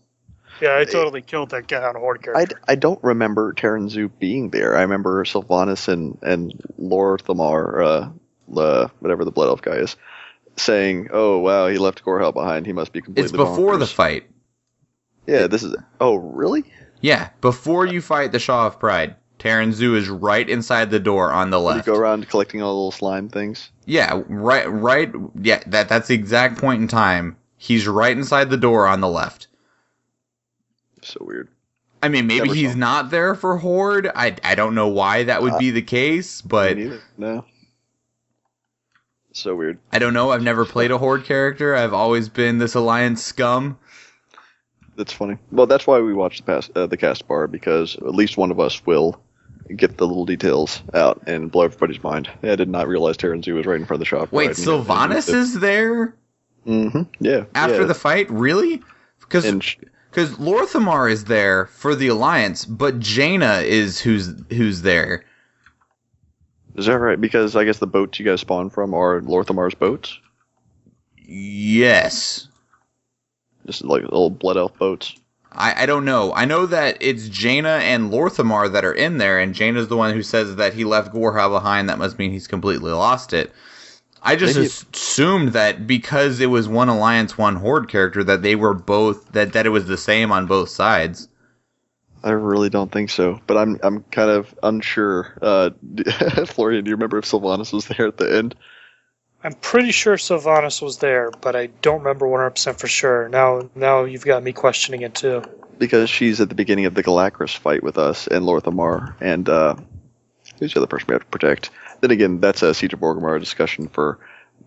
Yeah, I totally killed that guy on Horde character. I don't remember Terran Zoo being there. I remember Sylvanas and Lorthamar, whatever the Blood Elf guy is, saying, "Oh wow, he left Gorehowl behind. He must be completely." It's before the fight. Yeah, this is. Oh, really? Yeah, before you fight the Shaw of Pride, Terran Zoo is right inside the door on the left. You go around collecting all the little slime things? Yeah, right. Yeah, that's the exact point in time. He's right inside the door on the left. So weird. I mean, maybe he's not there for Horde. I don't know why that would be the case, but... Me neither. No. So weird. I don't know. I've never played a Horde character. I've always been this Alliance scum. That's funny. Well, that's why we watched the Castbar, because at least one of us will get the little details out and blow everybody's mind. Yeah, I did not realize Terran Zoo was right in front of the shop. Wait, Sylvanas is there? Mm-hmm. Yeah. After the fight? Really? Because Lorthamar is there for the Alliance, but Jaina is who's there. Is that right? Because I guess the boats you guys spawn from are Lorthamar's boats? Yes. Just like little blood elf boats. I don't know. I know that it's Jaina and Lorthamar that are in there, and Jaina's the one who says that he left Gorha behind. That must mean he's completely lost it. I just assumed that because it was one Alliance, one Horde character, that they were both, that it was the same on both sides. I really don't think so, but I'm kind of unsure. Florian, do you remember if Sylvanas was there at the end? I'm pretty sure Sylvanas was there, but I don't remember 100% for sure. Now you've got me questioning it too. Because she's at the beginning of the Galacrus fight with us and Lorthamar, and who's the other person we have to protect? Then again, that's a Siege of Orgrimmar discussion for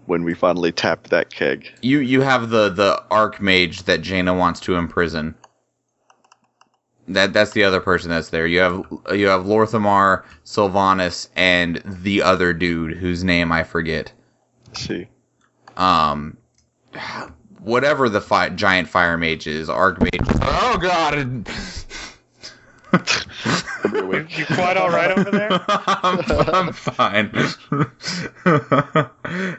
when we finally tap that keg. You have the Archmage that Jaina wants to imprison. That's the other person that's there. You have Lorthamar, Sylvanas, and the other dude whose name I forget. Let's see. Whatever the giant fire mage is, Archmage. Oh god! You quite all right over there? I'm fine.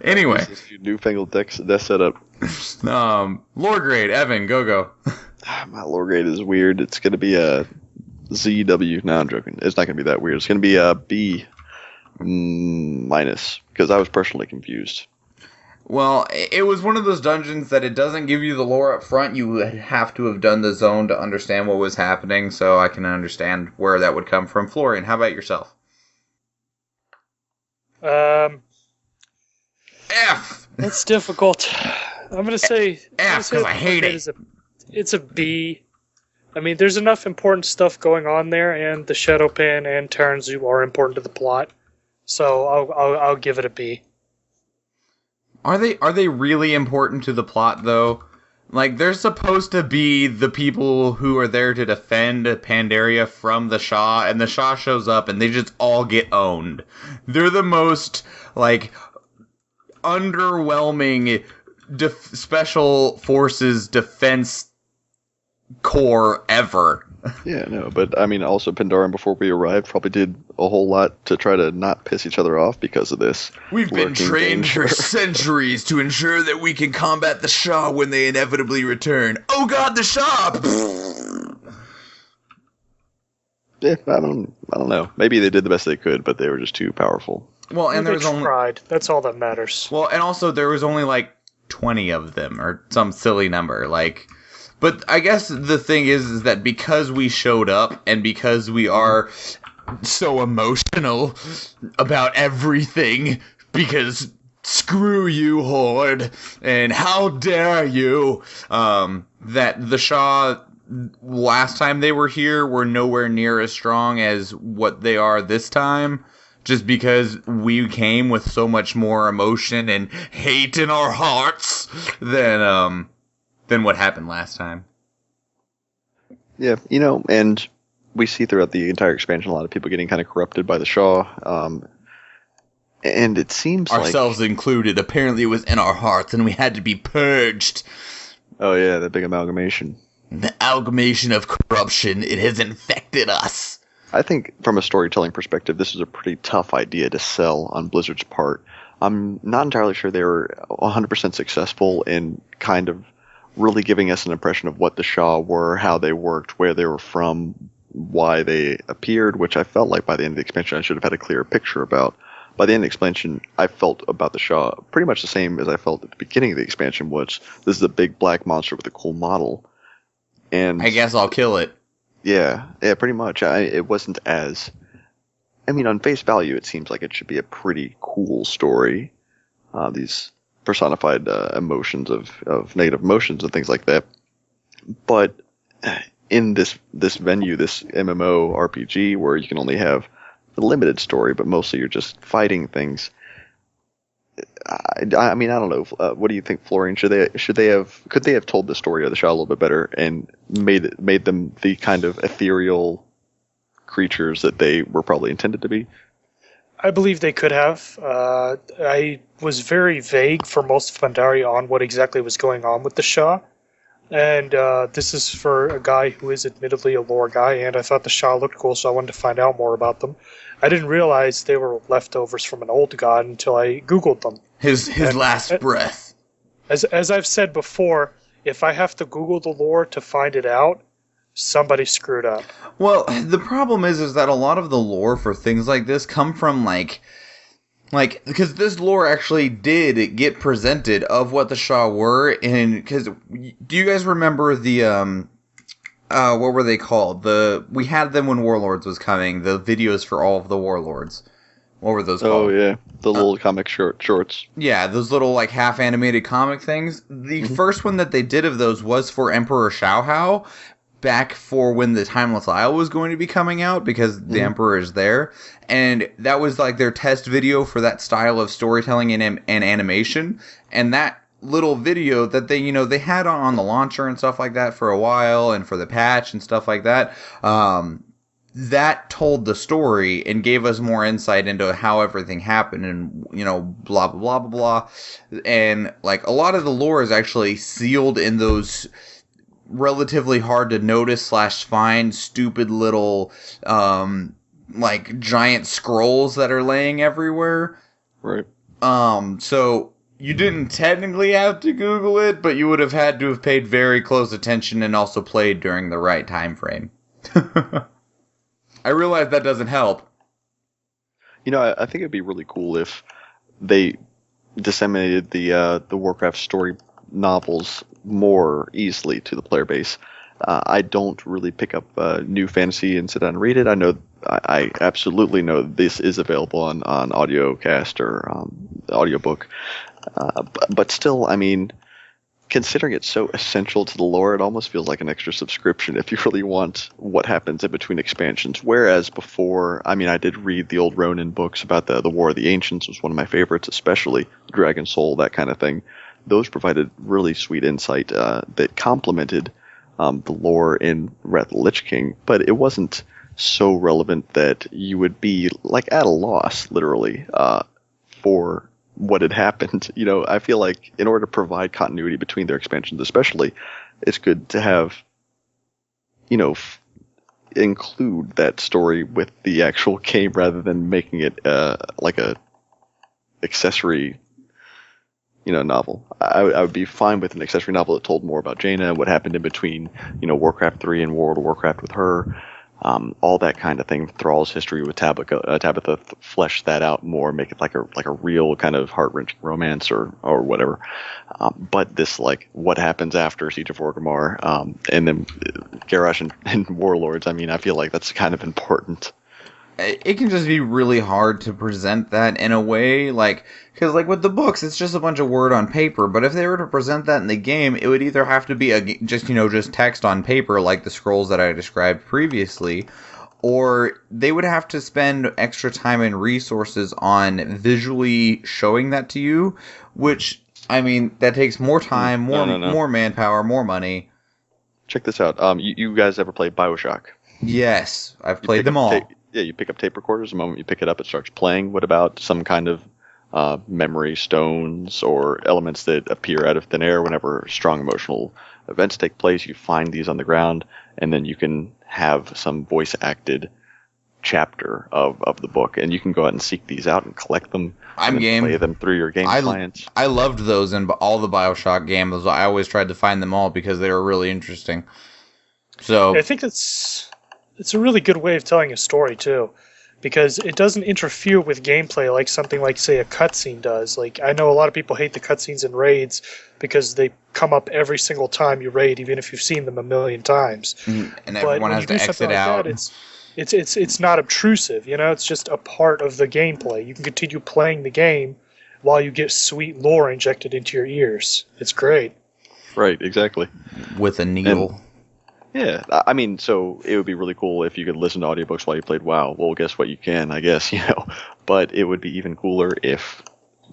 Anyway, this newfangled death setup. Lore grade, Evan, go. My lore grade is weird. It's going to be a ZW. No, I'm joking. It's not going to be that weird. It's going to be a B minus because I was personally confused. Well, it was one of those dungeons that it doesn't give you the lore up front. You would have to have done the zone to understand what was happening, so I can understand where that would come from. Florian, how about yourself? F. That's difficult. I'm going to say F because I hate it. It's a B. I mean, there's enough important stuff going on there, and the Shadowpan and Terranzu are important to the plot, so I'll give it a B. Are they really important to the plot, though? Like, they're supposed to be the people who are there to defend Pandaria from the Shah, and the Shah shows up, and they just all get owned. They're the most, like, underwhelming special forces defense corps ever. Yeah, no, but I mean, also Pandaren before we arrived probably did a whole lot to try to not piss each other off because of this. We've been trained for centuries to ensure that we can combat the Shah when they inevitably return. Oh god, the Shah! Yeah, I don't know. Maybe they did the best they could, but they were just too powerful. Well, and they there was tried. That's all that matters. Well, and also there was only like 20 of them, or some silly number, like. But I guess the thing is that because we showed up, and because we are so emotional about everything, because screw you, Horde, and how dare you, that the Shah, last time they were here, were nowhere near as strong as what they are this time. Just because we came with so much more emotion and hate in our hearts than what happened last time. Yeah, and we see throughout the entire expansion a lot of people getting kind of corrupted by the Shah, and it seems ourselves included. Apparently, it was in our hearts, and we had to be purged. Oh yeah, the big amalgamation. The amalgamation of corruption. It has infected us. I think from a storytelling perspective, this is a pretty tough idea to sell on Blizzard's part. I'm not entirely sure they were 100% successful in kind of really giving us an impression of what the Shah were, how they worked, where they were from, why they appeared, which I felt like by the end of the expansion I should have had a clearer picture about. By the end of the expansion, I felt about the Shah pretty much the same as I felt at the beginning of the expansion, which this is a big black monster with a cool model. And I guess I'll kill it. Yeah, pretty much. It wasn't as... I mean, on face value, it seems like it should be a pretty cool story. These personified emotions of negative emotions and things like that. But in this venue, this MMO RPG, where you can only have a limited story, but mostly you're just fighting things. I mean, I don't know. What do you think, Florian? Could they have told the story of the Shah a little bit better and made them the kind of ethereal creatures that they were probably intended to be? I believe they could have. I was very vague for most of Pandaria on what exactly was going on with the Shah. And this is for a guy who is admittedly a lore guy, and I thought the Shah looked cool, so I wanted to find out more about them. I didn't realize they were leftovers from an old god until I Googled them. His last breath. As I've said before, if I have to Google the lore to find it out, somebody screwed up. Well, the problem is that a lot of the lore for things like this come from like because this lore actually did get presented of what the Schwahn were, and because do you guys remember the what were they called? We had them when Warlords was coming. The videos for all of the Warlords. What were those called? Oh yeah, the little comic shorts. Yeah, those little like half animated comic things. The first one that they did of those was for Emperor Xiaohao, back for when the Timeless Isle was going to be coming out, because the Emperor is there, and that was like their test video for that style of storytelling and animation. And that little video that they had on the launcher and stuff like that for a while, and for the patch and stuff like that, that told the story and gave us more insight into how everything happened, and blah blah blah blah blah. And like a lot of the lore is actually sealed in those relatively hard to notice / find stupid little like giant scrolls that are laying everywhere. Right. So you didn't technically have to Google it, but you would have had to have paid very close attention and also played during the right time frame. I realize that doesn't help. I think it'd be really cool if they disseminated the Warcraft story novels more easily to the player base. I don't really pick up new fantasy and sit down and read it. I absolutely know this is available on audiocast or audiobook. But still, I mean, considering it's so essential to the lore, it almost feels like an extra subscription if you really want what happens in between expansions. Whereas before, I mean, I did read the old Ronin books about the War of the Ancients, was one of my favorites, especially Dragon Soul, that kind of thing. Those provided really sweet insight that complemented the lore in Wrath of the Lich King, but it wasn't so relevant that you would be like at a loss, literally, for what had happened. I feel like in order to provide continuity between their expansions, especially, it's good to have, include that story with the actual game rather than making it like a accessory novel. I would be fine with an accessory novel that told more about Jaina, what happened in between, Warcraft 3 and World of Warcraft with her, all that kind of thing. Thrall's history with Tabitha, flesh that out more, make it like a real kind of heart-wrenching romance or whatever. But this, like, what happens after Siege of Orgrimmar, and then Garrosh and Warlords, I mean, I feel like that's kind of important. It can just be really hard to present that in a way, because with the books, it's just a bunch of word on paper. But if they were to present that in the game, it would either have to be just text on paper, like the scrolls that I described previously, or they would have to spend extra time and resources on visually showing that to you, which, I mean, that takes more time, more manpower, more money. Check this out. You guys ever played BioShock? Yes, I've played them all. Yeah, you pick up tape recorders. The moment you pick it up, it starts playing. What about some kind of memory stones or elements that appear out of thin air whenever strong emotional events take place? You find these on the ground, and then you can have some voice-acted chapter of the book, and you can go out and seek these out and collect them. I'm game. Play them through your game clients. I loved those in all the BioShock games. I always tried to find them all because they were really interesting. So I think it's a really good way of telling a story, too, because it doesn't interfere with gameplay like something like, say, a cutscene does. Like, I know a lot of people hate the cutscenes in raids because they come up every single time you raid, even if you've seen them a million times. And everyone has to exit out. It's not obtrusive, it's just a part of the gameplay. You can continue playing the game while you get sweet lore injected into your ears. It's great. Right, exactly. With a needle. Yeah, I mean, so it would be really cool if you could listen to audiobooks while you played WoW. Well, guess what? You can, I guess, But it would be even cooler if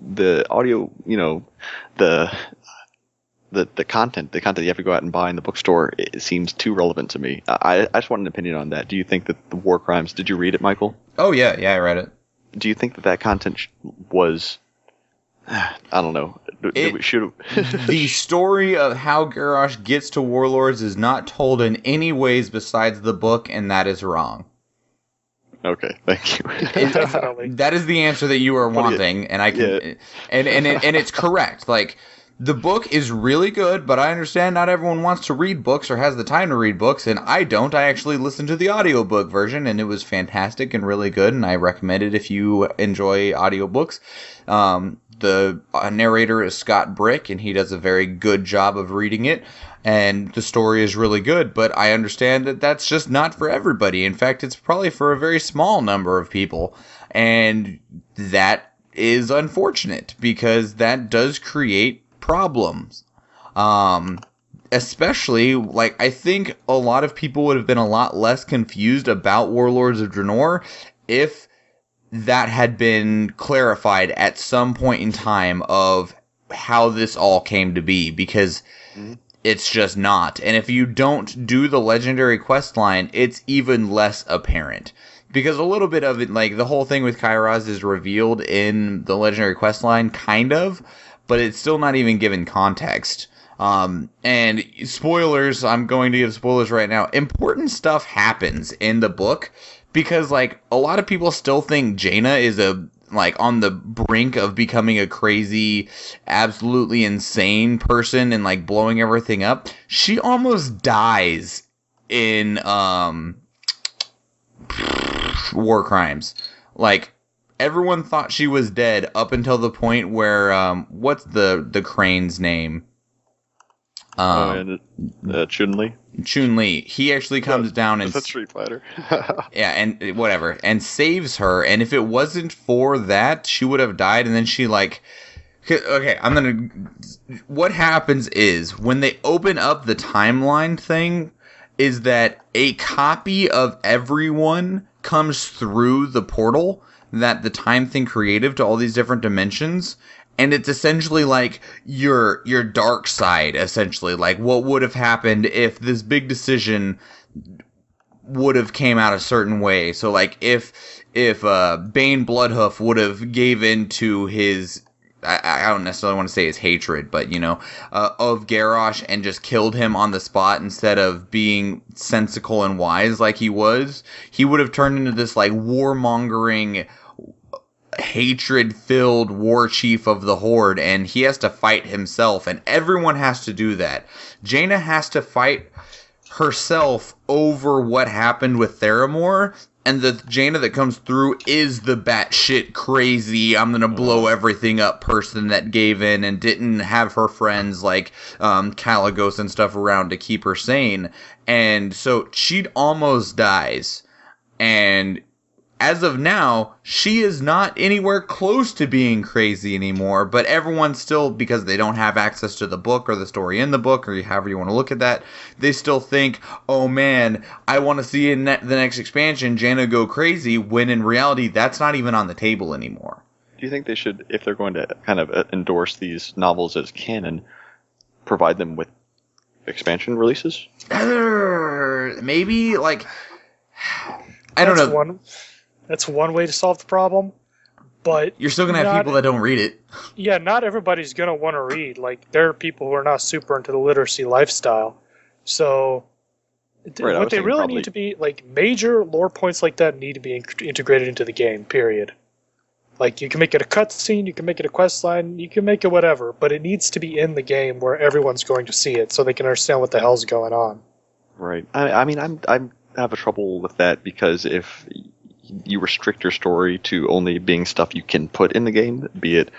the audio, the content you have to go out and buy in the bookstore, it seems too relevant to me. I just want an opinion on that. Do you think that the War Crimes, did you read it, Michael? Oh, yeah, I read it. Do you think that content was, I don't know, the story of how Garrosh gets to Warlords is not told in any ways besides the book, and that is wrong. Okay, thank you. Definitely. That is the answer that you are wanting, and I can, and it's correct. Like, The book is really good, but I understand not everyone wants to read books or has the time to read books, and I don't. I actually listened to the audiobook version, and it was fantastic and really good, and I recommend it if you enjoy audiobooks. The narrator is Scott Brick, and he does a very good job of reading it, and the story is really good, but I understand that that's just not for everybody. In fact, it's probably for a very small number of people, and that is unfortunate, because that does create problems. Especially, like, I think a lot of people would have been a lot less confused about Warlords of Draenor if that had been clarified at some point in time of how this all came to be, because it's just not. And if you don't do the legendary quest line, it's even less apparent. Because a little bit of it, like, the whole thing with Kairos is revealed in the legendary quest line, kind of, but it's still not even given context. And spoilers, I'm going to give spoilers right now. Important stuff happens in the book, because, like, a lot of people still think Jaina is on the brink of becoming a crazy, absolutely insane person and, like, blowing everything up. She almost dies in, war crimes. Like, everyone thought she was dead up until the point where, what's the crane's name? Chun-Li? Chun-Li. He actually comes down and... That's Street Fighter. yeah, and whatever. And saves her. And if it wasn't for that, she would have died. And then she, like... Okay, what happens is, when they open up the timeline thing, is that a copy of everyone comes through the portal that the time thing created to all these different dimensions, and it's essentially like your dark side, essentially, like what would have happened if this big decision would have came out a certain way. So, like, if Bane Bloodhoof would have gave in to his, I don't necessarily want to say his hatred, but, you know, of Garrosh, and just killed him on the spot instead of being sensical and wise like he was, he would have turned into this, like, warmongering, hatred-filled war chief of the Horde, and he has to fight himself, and everyone has to do that. Jaina has to fight herself over what happened with Theramore, and the Jaina that comes through is the batshit crazy, I'm gonna blow everything up person that gave in and didn't have her friends like Caligos and stuff around to keep her sane. And so she almost dies. And as of now, she is not anywhere close to being crazy anymore, but everyone still, because they don't have access to the book or the story in the book, or however you want to look at that, they still think, oh man, I want to see in the next expansion Jaina go crazy, when in reality that's not even on the table anymore. Do you think they should, if they're going to kind of endorse these novels as canon, provide them with expansion releases? Maybe, like, I don't know. That's one way to solve the problem, but you're still going to have people that don't read it. Yeah, not everybody's going to want to read. Like, there are people who are not super into the literacy lifestyle. So, what they really need to be, like, major lore points like that need to be integrated into the game, period. Like, you can make it a cutscene, you can make it a quest line, you can make it whatever, but it needs to be in the game where everyone's going to see it so they can understand what the hell's going on. Right. I mean, I have a trouble with that, because if you restrict your story to only being stuff you can put in the game, be it,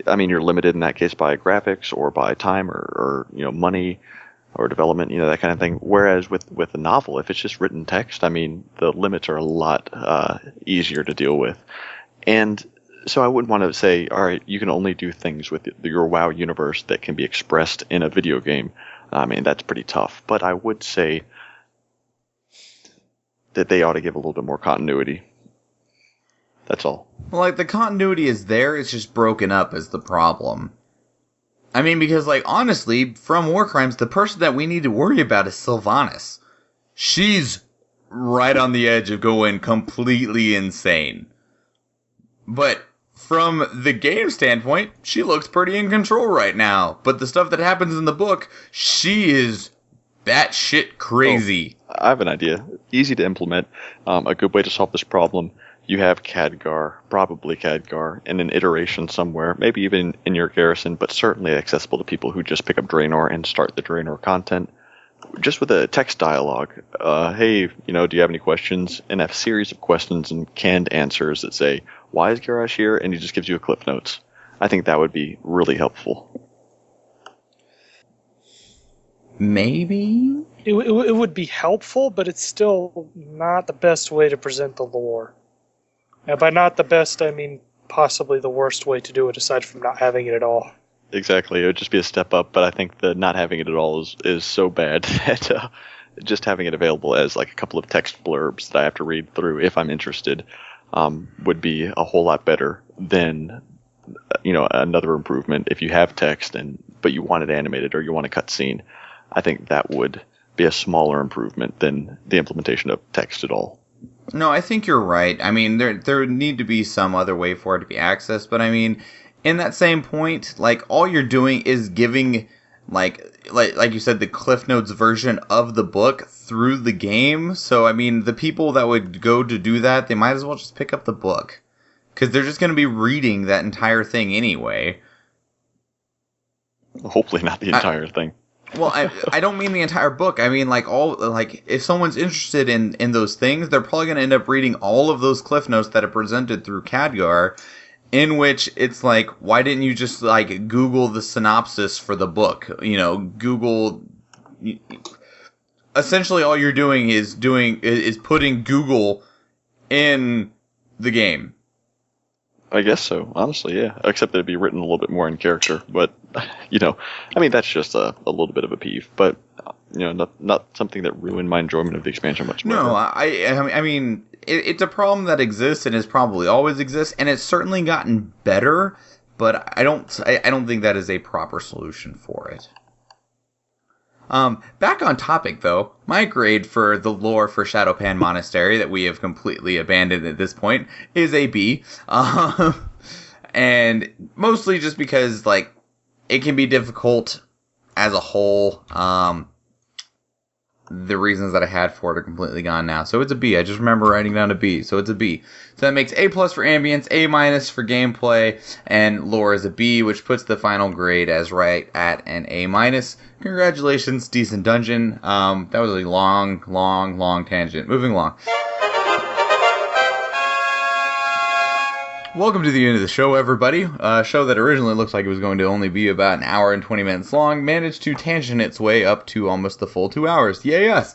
I mean, you're limited in that case by graphics or by time or you know, money or development, you know, that kind of thing. Whereas with a novel, if it's just written text, I mean, the limits are a lot easier to deal with. And so I wouldn't want to say, all right, you can only do things with your WoW universe that can be expressed in a video game. I mean, that's pretty tough. But I would say that they ought to give a little bit more continuity. That's all. Well, like, the continuity is there, it's just broken up is the problem. I mean, because, like, honestly, from War Crimes, the person that we need to worry about is Sylvanas. She's right on the edge of going completely insane. But from the game standpoint, she looks pretty in control right now. But the stuff that happens in the book, she is batshit crazy. I have an idea. Easy to implement. A good way to solve this problem. you have Khadgar, probably Khadgar, in an iteration somewhere, maybe even in your garrison, but certainly accessible to people who just pick up Draenor and start the Draenor content. Just with a text dialogue, hey, do you have any questions? And a series of questions and canned answers that say, why is Garrosh here? And he just gives you a clip notes. I think that would be really helpful. Maybe? It would be helpful, but it's still not the best way to present the lore. And by not the best, I mean possibly the worst way to do it, aside from not having it at all. Exactly. It would just be a step up, but I think the not having it at all is so bad that just having it available as like a couple of text blurbs that I have to read through if I'm interested would be a whole lot better than another improvement. If you have text but you want it animated or you want a cutscene, I think that would be a smaller improvement than the implementation of text at all. No, I think you're right. I mean, there would need to be some other way for it to be accessed, but I mean, in that same point, like, all you're doing is giving, like you said, the Cliff Notes version of the book through the game. So, I mean, the people that would go to do that, they might as well just pick up the book. Because they're just going to be reading that entire thing anyway. Hopefully not the entire thing. Well, I don't mean the entire book. I mean, if someone's interested in those things, they're probably going to end up reading all of those Cliff Notes that are presented through Khadgar, in which it's like, why didn't you just, like, Google the synopsis for the book? Google... Essentially, all you're doing is putting Google in the game. I guess so, honestly, yeah. Except that it'd be written a little bit more in character. But, I mean, that's just a little bit of a peeve. But, not something that ruined my enjoyment of the expansion much more. No, I mean, it's a problem that exists and has probably always exists, and it's certainly gotten better. But I don't think that is a proper solution for it. Back on topic, though, my grade for the lore for Shadowpan Monastery, that we have completely abandoned at this point, is a B. And mostly just because, like, it can be difficult as a whole. The reasons that I had for it are completely gone now. So it's a B. I just remember writing down a B. So it's a B. So that makes A+ for ambience, A- for gameplay, and lore is a B, which puts the final grade as right at an A-. Congratulations, decent dungeon. That was a long tangent. Moving along. Welcome to the end of the show, everybody. A show that originally looked like it was going to only be about an hour and 20 minutes long managed to tangent its way up to almost the full 2 hours. Yay, us!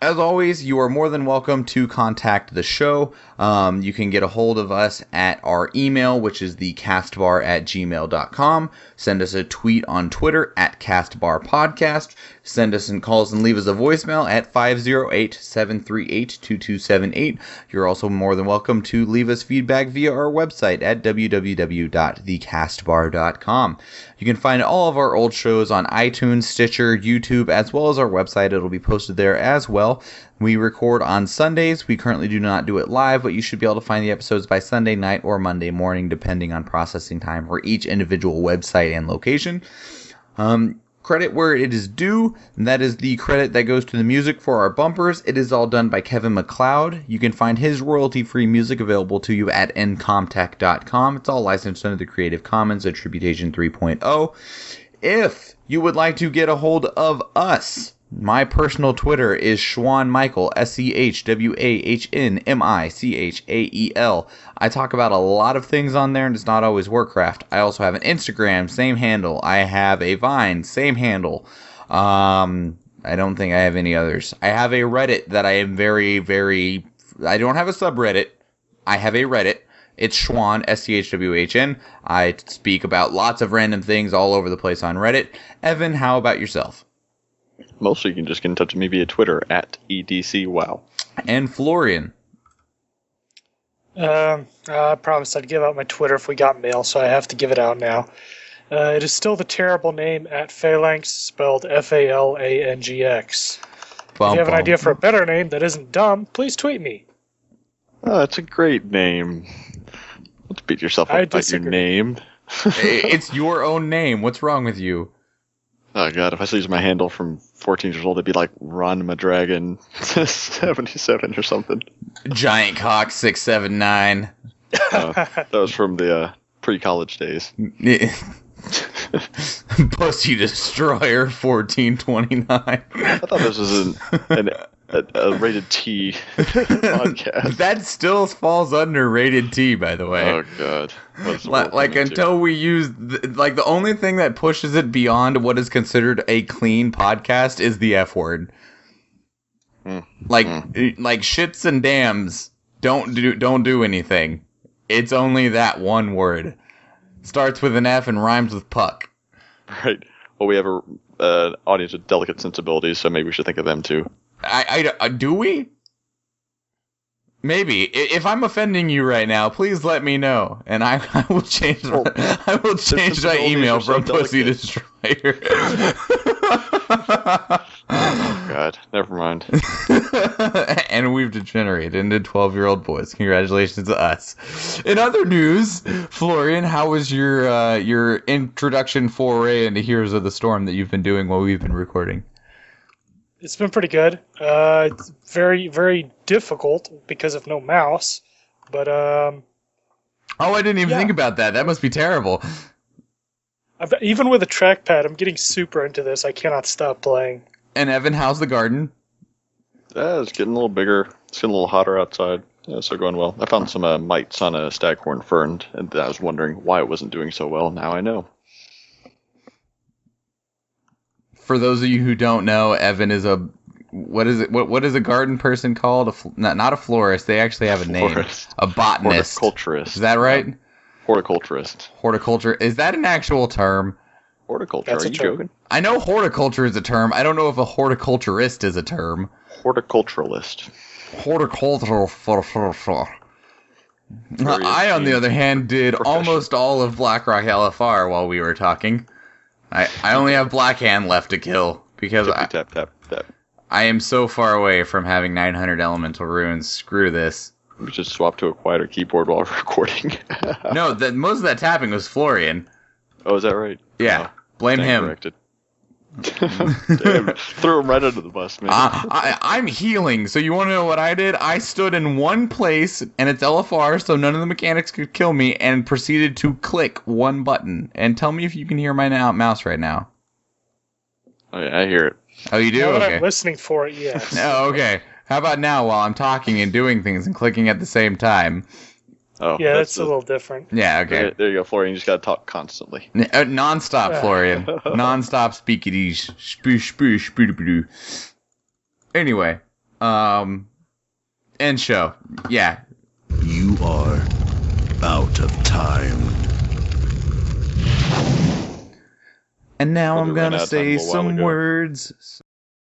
As always, you are more than welcome to contact the show. You can get a hold of us at our email, which is thecastbar@gmail.com. Send us a tweet on Twitter at Castbar Podcast. Send us and calls and leave us a voicemail at 508-738-2278. You're also more than welcome to leave us feedback via our website at www.thecastbar.com. You can find all of our old shows on iTunes, Stitcher, YouTube, as well as our website. It'll be posted there as well. We record on Sundays. We currently do not do it live, but you should be able to find the episodes by Sunday night or Monday morning, depending on processing time for each individual website and location. Credit where it is due, and that is the credit that goes to the music for our bumpers. It is all done by Kevin MacLeod. You can find his royalty-free music available to you at ncomtech.com. It's all licensed under the Creative Commons Attribution 3.0. If you would like to get a hold of us, my personal Twitter is Schwahn Michael, SCHWAHNMICHAEL. I talk about a lot of things on there, and it's not always Warcraft. I also have an Instagram, same handle. I have a Vine, same handle. I don't think I have any others. I have a Reddit that I am very, very... I don't have a subreddit. I have a Reddit. It's Schwahn, SCHWHN. I speak about lots of random things all over the place on Reddit. Evan, how about yourself? Mostly you can just get in touch with me via Twitter at EDCWow. And Florian. I promised I'd give out my Twitter if we got mail, so I have to give it out now. It is still the terrible name at Phalanx, spelled F-A-L-A-N-G-X. If you have an idea for a better name that isn't dumb, please tweet me. Oh, that's a great name. Don't beat yourself up about your name. It's your own name. What's wrong with you? Oh god, if I still use my handle from 14 years old, it'd be like Ron Madragon 77 or something. Giant cock 679. That was from the pre-college days. Pussy Destroyer 1429. I thought this was a rated T podcast. That still falls under rated T, by the way. Oh god. Like until we use the only thing that pushes it beyond what is considered a clean podcast is the F word. Like shits and dams don't do anything. It's only that one word. Starts with an F and rhymes with puck. Right. Well, we have an audience with delicate sensibilities, so maybe we should think of them too. Do we? Maybe. If I'm offending you right now, please let me know, and I will change. I will change my email from Pussy Destroyer. Oh God, never mind. And we've degenerated into 12-year-old boys. Congratulations to us. In other news, Florian, how was your introduction foray into Heroes of the Storm that you've been doing while we've been recording? It's been pretty good. It's very, very difficult because of no mouse. But oh, I didn't even think about that. That must be terrible. Even with a trackpad, I'm getting super into this. I cannot stop playing. And Evan, how's the garden? It's getting a little bigger. It's getting a little hotter outside. Yeah, so going well. I found some mites on a staghorn fern, and I was wondering why it wasn't doing so well. Now I know. For those of you who don't know, Evan is what is a garden person called? Not a florist. They actually have a name. A botanist. Horticulturist. Is that right? Horticulturist. Horticulture. Is that an actual term? Horticulture. That's Are you term. joking? I know horticulture is a term. I don't know if a horticulturist is a term. Horticulturalist. Horticultural. I, on the other hand, did almost all of Blackrock LFR while we were talking. I only have Blackhand left to kill because Tap. I am so far away from having 900 elemental runes. Screw this. We just swap to a quieter keyboard while we're recording. No, most of that tapping was Florian. Oh, is that right? Yeah, blame him. Corrected. Damn, threw him right under the bus, man. I'm healing, so you want to know what I did? I stood in one place, and it's LFR, so none of the mechanics could kill me, and proceeded to click one button. And tell me if you can hear my mouse right now. Oh, yeah, I hear it. Oh, you do? Now that Okay. I'm listening for it, yes. Oh, okay. How about now while I'm talking and doing things and clicking at the same time? Oh, Yeah, that's a little different. Yeah, okay. There you go, Florian. You just gotta talk constantly. Non-stop, Florian. Non-stop speakity spoosh spoosh boo. Anyway, end show. Yeah. You are out of time. And now Well, I'm we ran gonna out of time say a while some ago. words.